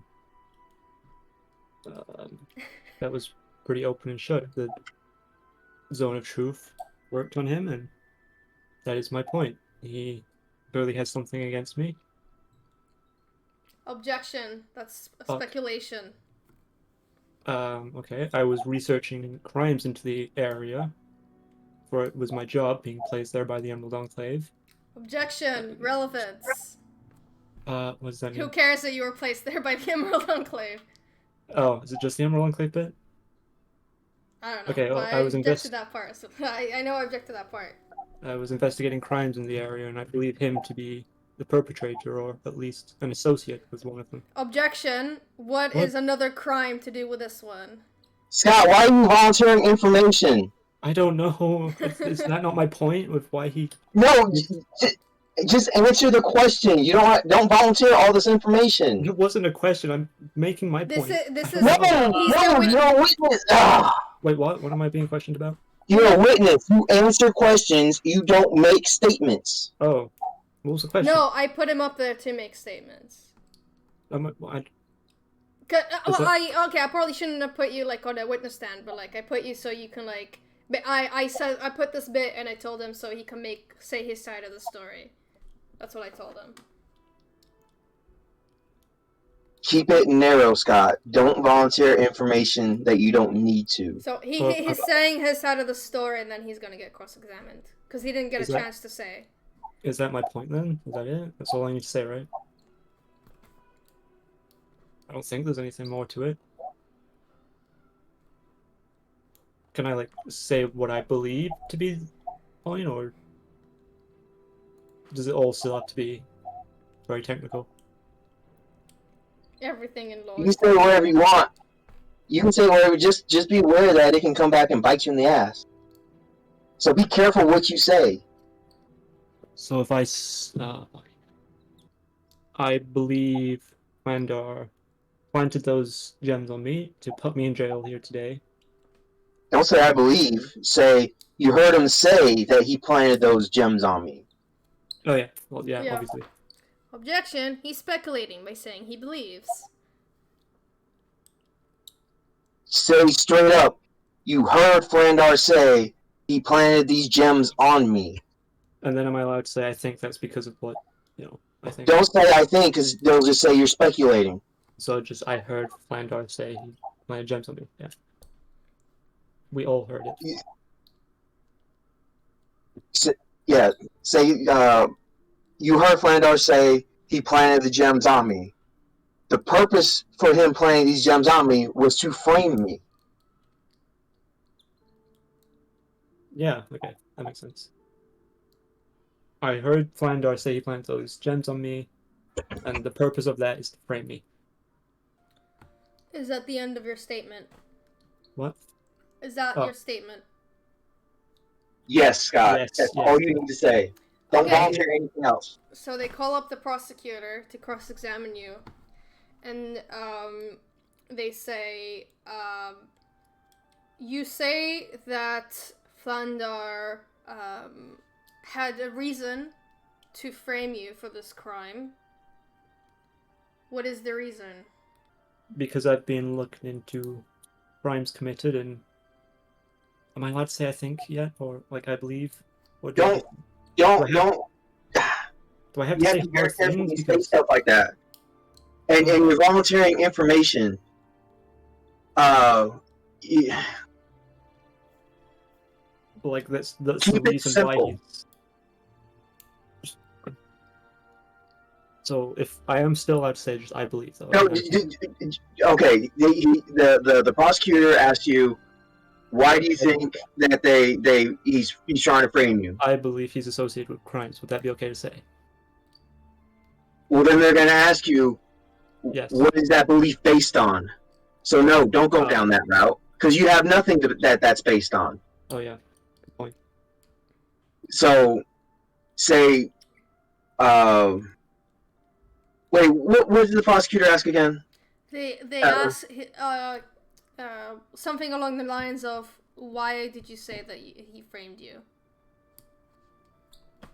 That was pretty open and shut. The zone of truth worked on him, and that is my point. He clearly has something against me. Objection. That's Fuck. speculation. Okay. I was researching crimes into the area, for it was my job being placed there by the Emerald Enclave. Objection. Relevance. What does that mean? Who cares that you were placed there by the Emerald Enclave? Oh, is it just the Emerald Enclave bit? I don't know. Okay, well, but I was object to that part. So I know I object to that part. I was investigating crimes in the area, and I believe him to be the perpetrator, or at least an associate with one of them. Objection. What is another crime to do with this one? Scott, why are you volunteering information? I don't know. Is that not my point with why he... No, just answer the question. You don't volunteer all this information. It wasn't a question. I'm making my This point. is No, he's the no, witness. you're a witness. Ah, Wait, what? What am I being questioned about? you're a witness. You answer questions. You don't make statements. Oh, what was the question? No, I put him up there to make statements. I, I probably shouldn't have put you like on a witness stand, but like I put you so you can like. But I said I put this bit and I told him so he can say his side of the story. That's what I told him. Keep it narrow, Scott. Don't volunteer information that you don't need to. So he's saying his side of the story and then he's gonna get cross-examined because he didn't get a chance to say. Is that my point then? Is that it? That's all I need to say, right? I don't think there's anything more to it. Can I, like, say what I believe to be the point, or does it all still have to be very technical? Everything in law. You can say whatever you want. You can say whatever. Just be aware that it can come back and bite you in the ass. So be careful what you say. So if I believe Flandar planted those gems on me to put me in jail here today. Don't say I believe. Say you heard him say that he planted those gems on me. Oh yeah, well yeah. Obviously. Objection, he's speculating by saying he believes. Say straight up, you heard Flandar say he planted these gems on me. And then am I allowed to say I think that's because of what, I think? Don't say I think, because they'll just say you're speculating. So just I heard Flandar say he planted gems on me, yeah. We all heard it. Say you heard Flandar say he planted the gems on me. The purpose for him planting these gems on me was to frame me. Yeah, okay, that makes sense. I heard Flandar say he planted those gems on me, and the purpose of that is to frame me. Is that the end of your statement? What? Is that your statement? Yes, Scott. Yes, That's yes. all you need to say. Don't Okay. volunteer anything else. So they call up the prosecutor to cross-examine you, and they say, you say that Flandar had a reason to frame you for this crime. What is the reason? Because I've been looking into crimes committed, and am I allowed to say I think yet, or like I believe? Or Don't. do I have to You have say to be very hard careful when things you say because stuff like that. And you're volunteering information. Yeah, like that's the keep it reason why simple. he's. So if I am still allowed to say just I believe though. No, okay. The prosecutor asked you, why do you think that he's trying to frame you? I believe he's associated with crimes. Would that be okay to say? Well, then they're going to ask you, Yes. what is that belief based on? So no, don't go down that route because you have nothing that's based on. Oh yeah. Good point. So, say, wait, what did the prosecutor ask again? They ask something along the lines of, why did you say that he framed you?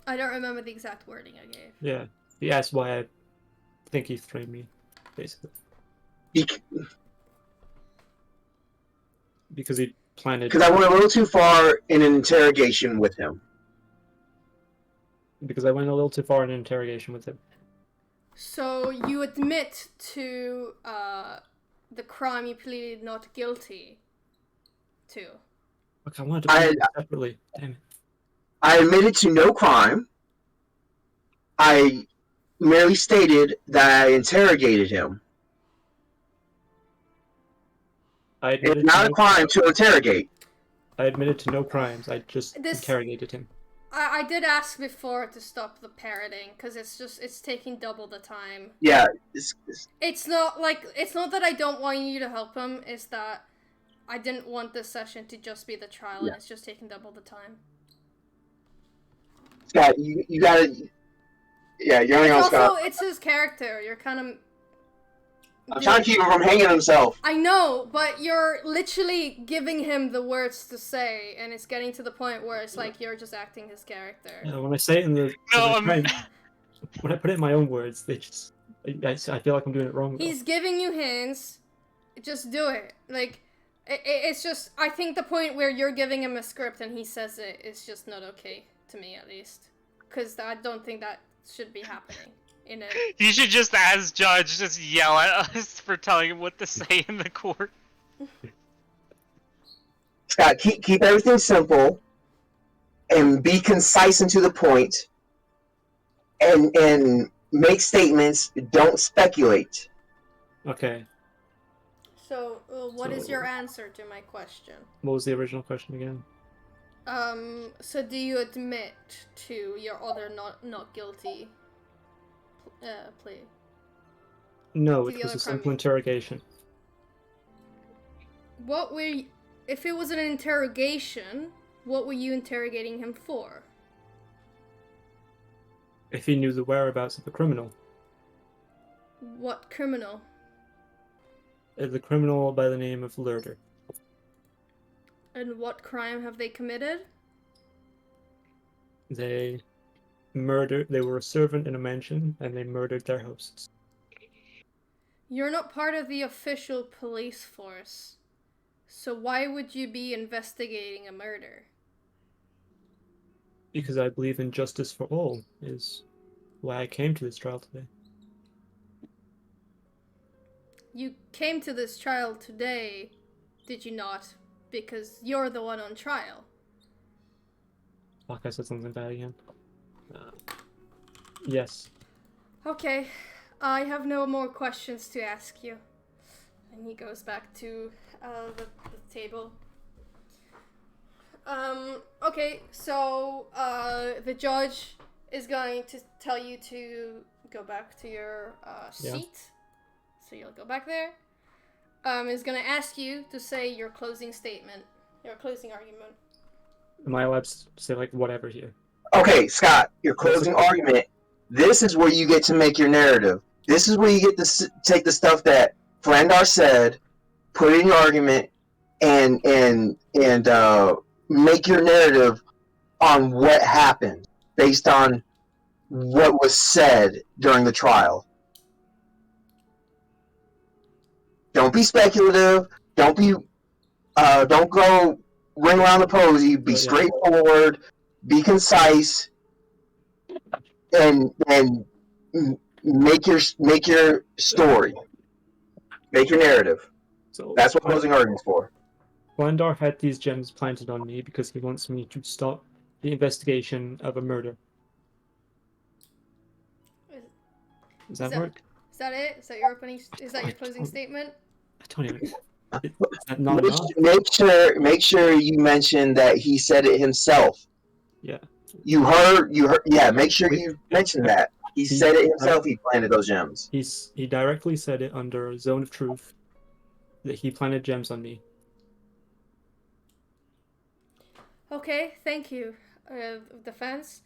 I don't remember the exact wording I gave. Yeah. He asked why I think he framed me, basically. Because he planted. Because I went a little too far in an interrogation with him. Because I went a little too far in an interrogation with him. So you admit to the crime you pleaded not guilty to. Look, I wanted to plead separately. Damn it. I admitted to no crime. I merely stated that I interrogated him. It's not a crime to interrogate. I admitted to no crimes. I just interrogated him. I did ask before to stop the parroting because it's taking double the time. Yeah, it's not that I don't want you to help him. It's that I didn't want this session to just be the trial, and it's just taking double the time. Scott, you gotta. Yeah, you're only on Scott. Also, it's his character. You're kind of. I'm trying to keep him from hanging himself. I know, but you're literally giving him the words to say, and it's getting to the point where it's like you're just acting his character. Yeah, when I say it in the when I put it in my own words, they just I feel like I'm doing it wrong. He's giving you hints. Just do it. Like it's just I think the point where you're giving him a script and he says it is just not okay to me, at least, because I don't think that should be happening. You should just, as judge, just yell at us for telling him what to say in the court. Scott, keep everything simple, and be concise and to the point, and make statements. Don't speculate. Okay. So, what is your answer to my question? What was the original question again? So do you admit to your other not guilty plea? No, it was a simple interrogation. What were you, if it was an interrogation, what were you interrogating him for? If he knew the whereabouts of the criminal. What criminal? The criminal by the name of Ertle. And what crime have they committed? They were a servant in a mansion, and they murdered their hosts. You're not part of the official police force, so why would you be investigating a murder? Because I believe in justice for all, is why I came to this trial today. You came to this trial today, did you not? Because you're the one on trial. Fuck, I said something bad again. Yes. Okay, I have no more questions to ask you. And he goes back to the table. Okay, so the judge is going to tell you to go back to your seat. So you'll go back there. Is going to ask you to say your closing statement, your closing argument. Am I allowed to say, like, whatever here? Okay, Scott, your closing argument. This is where you get to make your narrative. This is where you get to take the stuff that Flandar said, put it in your argument, and make your narrative on what happened based on what was said during the trial. Don't be speculative. Don't be Don't go ring around the posy. Be Yeah. straightforward. Be concise, and make your story. Make your narrative. So That's what closing arguments for. Glandar had these gems planted on me because he wants me to stop the investigation of a murder. Does that work? Is that it? Is that your opening? Is that your closing statement? I don't even. Is that not enough? Make sure you mention that he said it himself. Yeah. You heard. Yeah. Make sure you mention that he said it himself. He planted those gems. He directly said it under Zone of Truth that he planted gems on me. Okay, thank you, defense.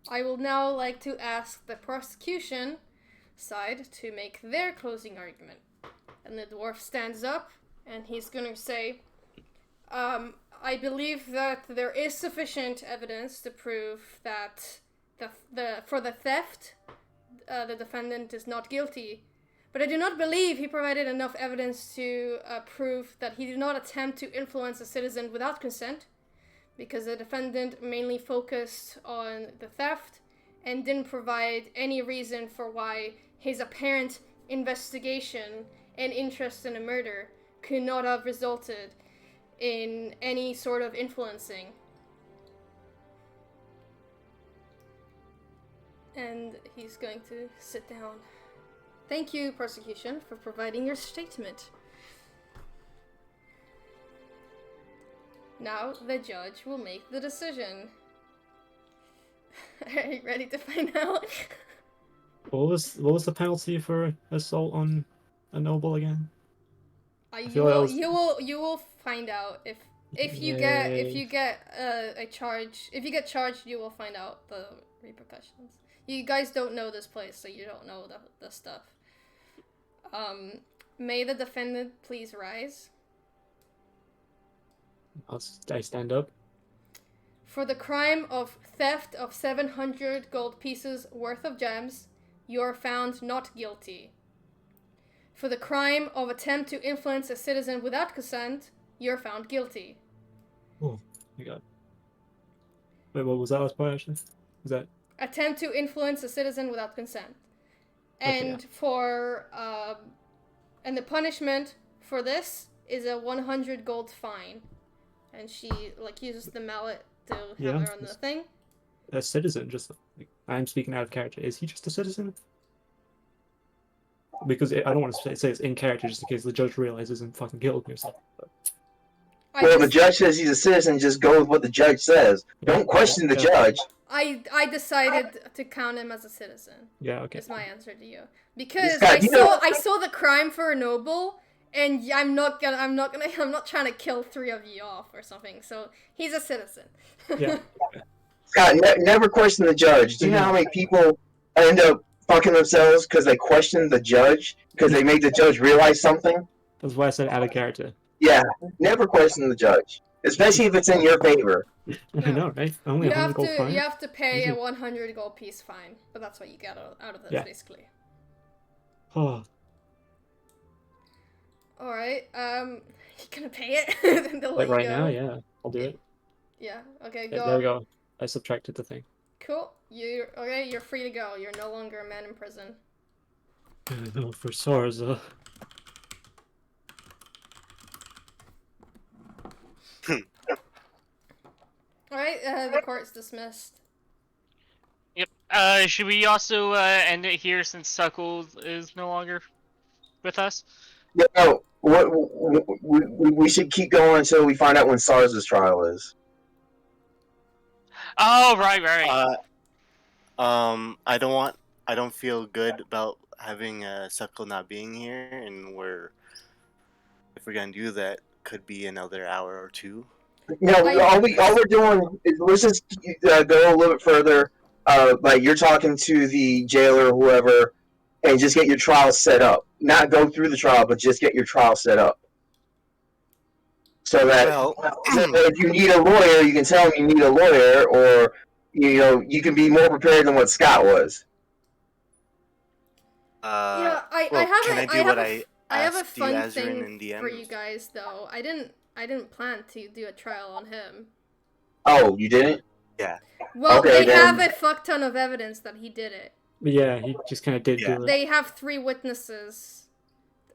I will now like to ask the prosecution side to make their closing argument. And the dwarf stands up, and he's gonna say, I believe that there is sufficient evidence to prove that for the theft, the defendant is not guilty. But I do not believe he provided enough evidence to prove that he did not attempt to influence a citizen without consent, because the defendant mainly focused on the theft and didn't provide any reason for why his apparent investigation and interest in a murder could not have resulted in any sort of influencing. And he's going to sit down. Thank you, prosecution, for providing your statement. Now the judge will make the decision. Are you ready to find out? What was the penalty for assault on a noble again? You will find out if you get a charge. If you get charged, you will find out the repercussions. You guys don't know this place, so you don't know the stuff. May the defendant please rise. I stand up. For the crime of theft of 700 gold pieces worth of gems, you are found not guilty. For the crime of attempt to influence a citizen without consent, you are found guilty. Oh my god. Wait, what was that last part actually? Was that attempt to influence a citizen without consent? And okay, yeah. for and the punishment for this is a 100 gold fine. And she uses the mallet to hammer on the thing. A citizen, just like, I'm speaking out of character. Is he just a citizen? Because I don't want to say it's in character just in case the judge realizes and fucking killed me or something. Well, the judge says he's a citizen. Just go with what the judge says. Don't question the judge. I decided to count him as a citizen. Yeah, okay. Is my answer to you, because I saw the crime for a noble. And I'm not trying to kill 3 of you off or something. So he's a citizen. Yeah. Scott, never question the judge. Do you know how many people end up fucking themselves because they question the judge because they make the judge realize something? That's why I said out of character. Yeah, never question the judge, especially if it's in your favor. I know, right? Only you 100 gold fine. You have to pay a 100 gold piece fine, but that's what you get out of this, basically. Oh. Alright, you gonna pay it? Like right now, yeah. I'll do it. Yeah, okay, go. Yeah, there we go. I subtracted the thing. Cool. You're free to go. You're no longer a man in prison. No, for Sarza. Alright, the court's dismissed. Yep. Should we also end it here since Succle is no longer with us? Yeah, no, we should keep going until we find out when Sarza's trial is. Oh, right. I don't feel good about having Succle not being here, and if we're gonna do that, could be another hour or 2. No, all we're doing is let's just go a little bit further. Like you're talking to the jailer or whoever, and just get your trial set up. Not go through the trial, but just get your trial set up. So that if you need a lawyer, you can tell him you need a lawyer, or you can be more prepared than what Scott was. I have a fun thing for you guys, though. I didn't I didn't plan to do a trial on him. Oh, you didn't? Well, Okay, they have then. a fuck ton of evidence that he did it. But yeah, he just kind of did Yeah. do it. They have 3 witnesses,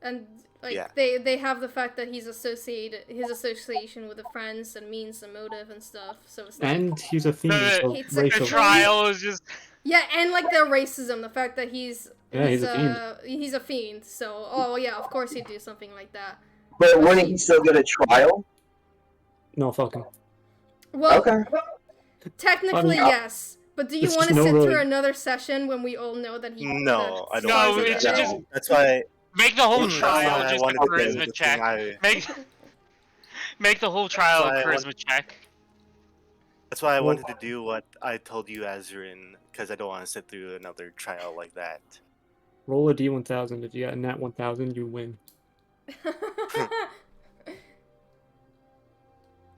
and like Yeah. they have the fact that his association with the friends and means the motive and stuff. So it's like, And he's a fiend, so It's a The racial. trial is just. yeah, and like the racism, the fact that he's He's a fiend. he's a fiend. So yeah, of course he'd do something like that. But wouldn't he still get a trial? No, fucking. Well, Okay. technically I mean, yes, but do you it's want to just sit no through really- another session when we all know that he? No, I don't No, want to do it's that. just- That's why. Make the whole That's why trial I just a wanted to do charisma the thing check. I- Make the whole trial a That's why I charisma check. That's why I Well- wanted to do what I told you, Xzarian, because I don't want to sit through another trial like that. Roll a D1000. If you got a nat 1000, you win.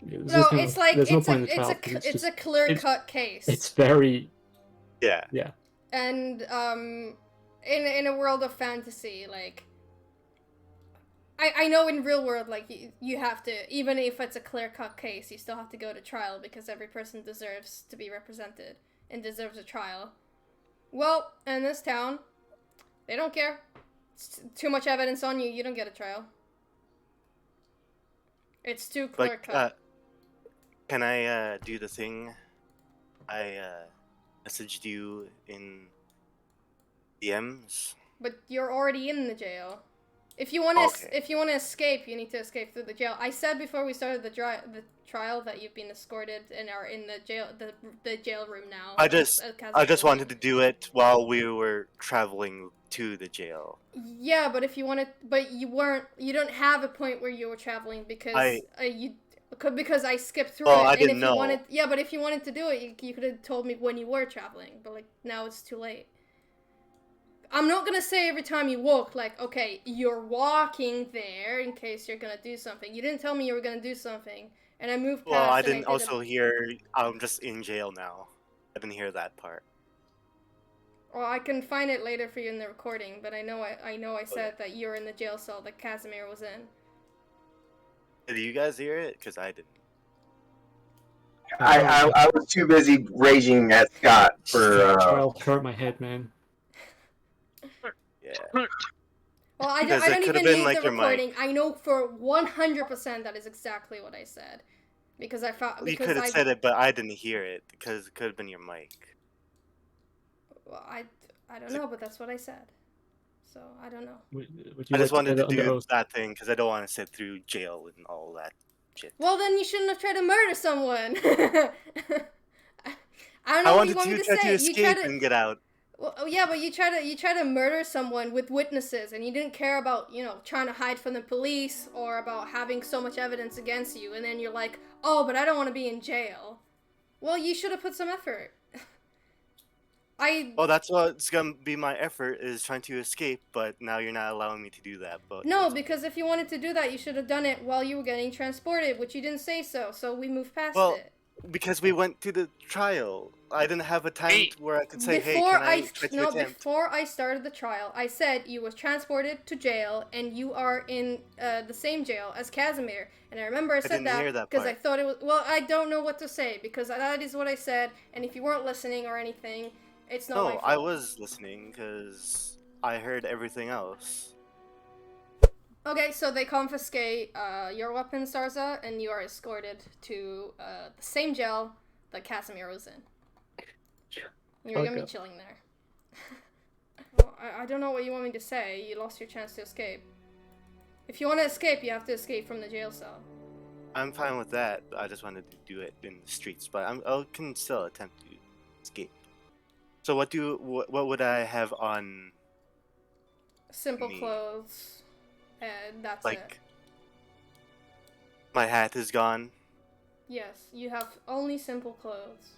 There's No, just it's like there's no it's point in a the trial. it's 'cause a it's it's just- a clear cut case. It's very Yeah. And in a world of fantasy, like I know in real world, like you have to, even if it's a clear cut case, you still have to go to trial because every person deserves to be represented and deserves a trial. Well, in this town, they don't care. It's too much evidence on you. You don't get a trial. It's too clear Like, cut. can I do the thing I messaged you in DMs? But you're already in the jail. If you want to, Okay. if you want to escape, you need to escape through the jail. I said before we started the trial that you've been escorted and are in the jail, the jail room now. I just wanted to do it while we were traveling to the jail. Yeah, but if you wanted, but you weren't. You don't have a point where you were traveling because because I skipped through Oh, it. I And didn't if know. you wanted, yeah, but if you wanted to do it, you could have told me when you were traveling. But like now it's too late. I'm not gonna say every time you walk, like, okay, you're walking there in case you're gonna do something. You didn't tell me you were gonna do something, and I moved past. Well, I and didn't did also hear I'm just in jail now. I didn't hear that part. Well, I can find it later for you in the recording, but I know I said that you're in the jail cell that Kazimir was in. Did you guys hear it? Because I didn't. I was too busy raging at Scott for. trial hurt my head, man. Yeah. Well, I Because don't it could've even been need like the your mic. recording. I know for 100% that is exactly what I said, because I found. You Because could have said it, but I didn't hear it because it could have been your mic. Well, I don't know, but that's what I said. So I don't know. Would you I just like wanted to get it under do oath? that thing because I don't want to sit through jail and all that shit. Well, then you shouldn't have tried to murder someone. I don't know I what wanted you want me to to try to say. You escape try to. and get out. Well, oh, yeah, but you try to murder someone with witnesses, and you didn't care about, trying to hide from the police or about having so much evidence against you, and then you're like, oh, but I don't want to be in jail. Well, you should have put some effort. Well, that's what's gonna be my effort is trying to escape, but now you're not allowing me to do that. But No, that's- because if you wanted to do that, you should have done it while you were getting transported, which you didn't say so we moved past Well, it. because we went to the trial, I didn't have a time Hey, where I could say, "Hey, Before can I try to attempt?" before I started the trial, I said you was transported to jail and you are in the same jail as Kazimir. And I remember I said didn't hear that because I part. thought it was. Well, I don't know what to say because that is what I said. And if you weren't listening or anything, it's not my No, fault. I was listening because I heard everything else. Okay, so they confiscate your weapon, Sarza, and you are escorted to the same jail that Casimir was in. You're gonna be Okay. chilling there. Well, I don't know what you want me to say. You lost your chance to escape. If you want to escape, you have to escape from the jail cell. I'm fine with that. I just wanted to do it in the streets, but I can still attempt to escape. So what would I have on? Simple Me. clothes, and that's it. Like, my hat is gone. Yes, you have only simple clothes.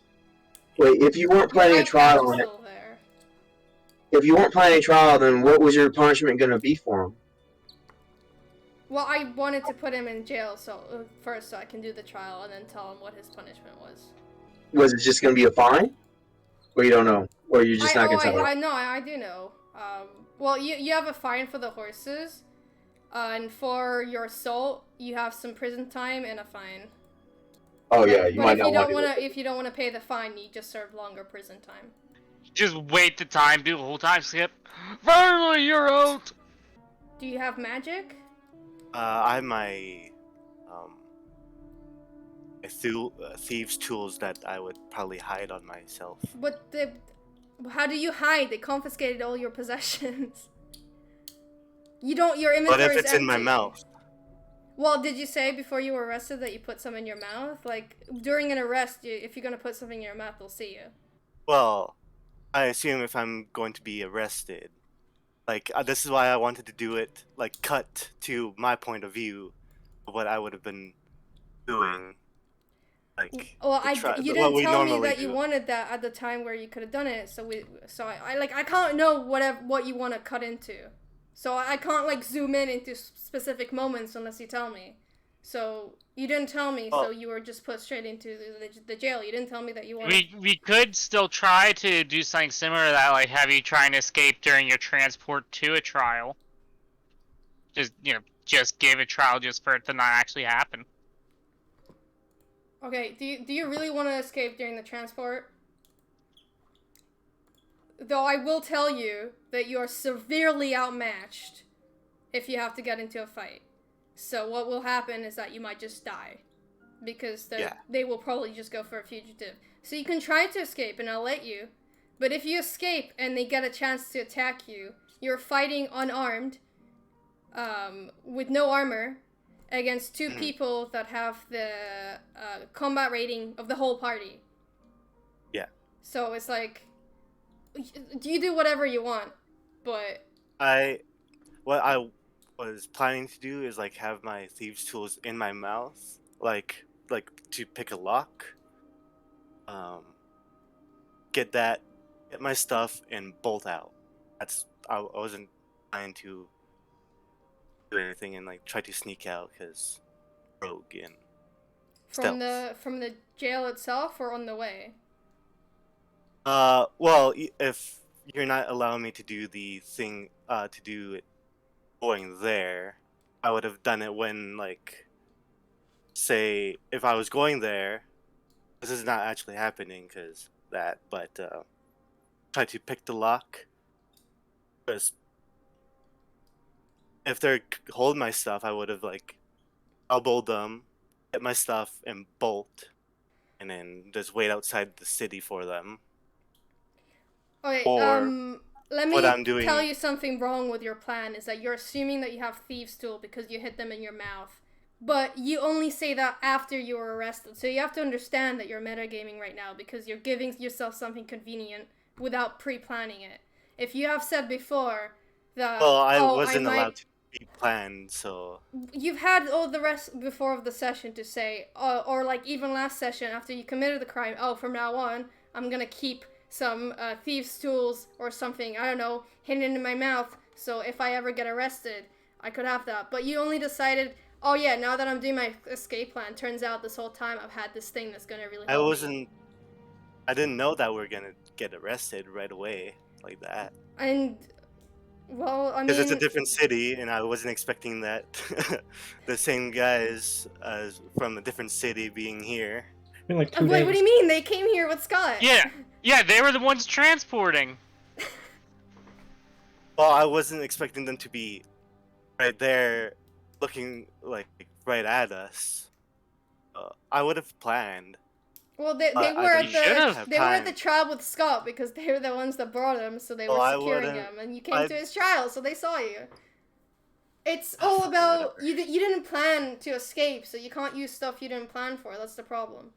Wait, if you weren't planning Your a trial iPad's on it, still there. if you weren't planning a trial, then what was your punishment going to be for him? Well, I wanted to put him in jail first so I can do the trial and then tell him what his punishment was. Was it just going to be a fine? Or you don't know? Or you're just not going to tell us? I know, I do know. Well, you have a fine for the horses, And for your assault, you have some prison time and a fine. Oh yeah, you But might if not you don't want wanna, if you don't wanna pay the fine, you just serve longer prison time. Just wait the time, do the whole time skip. Finally, you're out! Do you have magic? I have my thieves' tools that I would probably hide on myself. But how do you hide? They confiscated all your possessions. You don't. Your inventory But if is it's in my empty. mouth, Well, did you say before you were arrested that you put some in your mouth? Like during an arrest, if you're gonna put something in your mouth, they'll see you. well, I assume if I'm going to be arrested, like this is why I wanted to do it, like cut to my point of view of what I would have been doing. Like, Well, you what didn't we tell me normally that you do. wanted that at the time where you could have done it. So I can't know what you want to cut into. So I can't like zoom in into specific moments unless you tell me. So you didn't tell me, so you were just put straight into the jail. You didn't tell me that you wanted. We could still try to do something similar to that, like have you trying to escape during your transport to a trial. Just give a trial just for it to not actually happen. Okay, do you really want to escape during the transport? Though I will tell you that you are severely outmatched if you have to get into a fight. So what will happen is that you might just die. Because they will probably just go for a fugitive. So you can try to escape and I'll let you. But if you escape and they get a chance to attack you, you're fighting unarmed, with no armor, against two people that have the combat rating of the whole party. Yeah. So it's like, you do whatever you want, but what I was planning to do is like have my thieves' tools in my mouth, like to pick a lock, get my stuff and bolt out. I wasn't trying to do anything and like try to sneak out because rogue and from stealth. the jail itself or on the way. Well, if you're not allowing me to do the thing, to do it going there, I would have done it when, like, say, if I was going there, this is not actually happening but try to pick the lock. Because if they're holding my stuff, I would have, like, elbowed them, get my stuff, and bolt, and then just wait outside the city for them. Okay, Or let what me I'm doing- tell you something wrong with your plan is that you're assuming that you have thieves' tool because you hit them in your mouth. But you only say that after you were arrested. So you have to understand that you're metagaming right now because you're giving yourself something convenient without pre-planning it. If you have said before that I wasn't allowed to be planned, so you've had all the rest before of the session to say, or like even last session after you committed the crime, from now on, I'm gonna keep some thieves' tools or something, I don't know, hidden in my mouth, so if I ever get arrested, I could have that. But you only decided, oh yeah, now that I'm doing my escape plan, turns out this whole time I've had this thing that's gonna really help me. I didn't know that we were gonna get arrested right away like that. And, well, I mean... Because it's a different city, and I wasn't expecting that the same guys from a different city being here. In like 2 Wait, days. what do you mean? They came here with Scott. Yeah, they were the ones transporting. Well, I wasn't expecting them to be right there, looking like right at us. I would have planned. Well, they I were at didn't have they were at time. the trial with Scott because they were the ones that brought him, so they were Well, I securing wouldn't- him, and you came to his trial, so they saw you. It's all about you didn't plan to escape, so you can't use stuff you didn't plan for. That's the problem.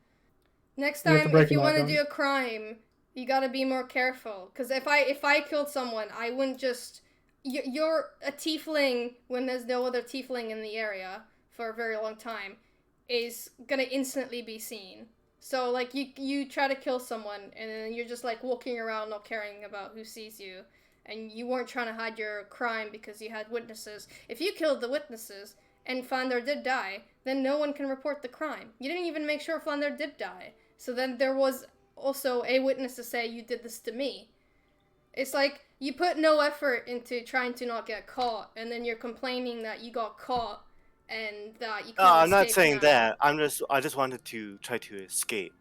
Next You have to time, break if you them out, want to don't do a crime, you gotta be more careful. Because if I killed someone, I wouldn't just... You're a tiefling when there's no other tiefling in the area for a very long time is gonna instantly be seen. So, like, you try to kill someone, and then you're just, like, walking around not caring about who sees you, and you weren't trying to hide your crime because you had witnesses. If you killed the witnesses, and Flander did die, then no one can report the crime. You didn't even make sure Flander did die. So then there was also a witness to say, you did this to me. It's like you put no effort into trying to not get caught, and then you're complaining that you got caught and that you can't I'm not escape saying now. that. I just wanted to try to escape.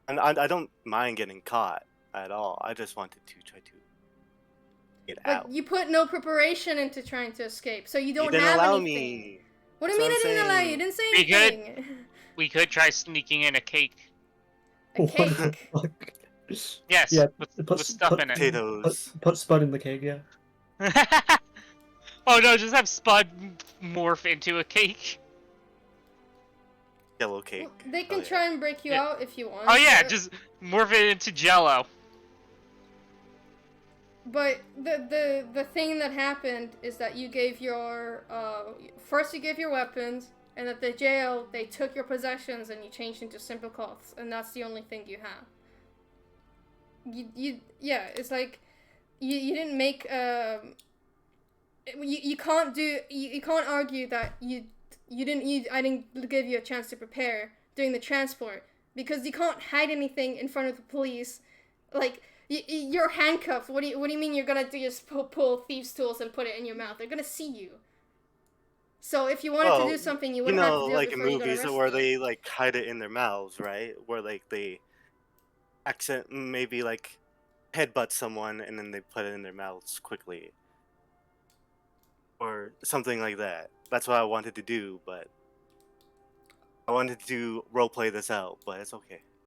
And I don't mind getting caught at all. I just wanted to try to get But out. you put no preparation into trying to escape, so you You don't didn't have allow anything. me. What do you That's mean I what I'm didn't allow you? You saying. didn't say We good? anything. We could try sneaking in a cake. A What the cake. fuck? Yes, Yeah, with stuff in it. Potatoes. Put Spud in the cake, yeah. Oh no, just have Spud morph into a cake. Yellow cake. Well, they can Oh, yeah. try and break you Yeah. out if you want. Oh yeah, but- just morph it into Jello. But the thing that happened is that you gave your first you gave your weapons, and at the jail they took your possessions and you changed into simple cloths, and that's the only thing you have. Yeah, it's like you didn't make you can't do you can't argue that I didn't give you a chance to prepare during the transport, because you can't hide anything in front of the police. Like, you're handcuffed. What do you mean you're gonna just pull thieves' tools and put it in your mouth? They're gonna see you. So if you wanted to do something, you You wouldn't have know, to do like it in before you got movies arrested. where they like hide it in their mouths, right? Where like they maybe like headbutt someone and then they put it in their mouths quickly. Or something like that. That's what I wanted to do, but I wanted to roleplay this out, but it's okay.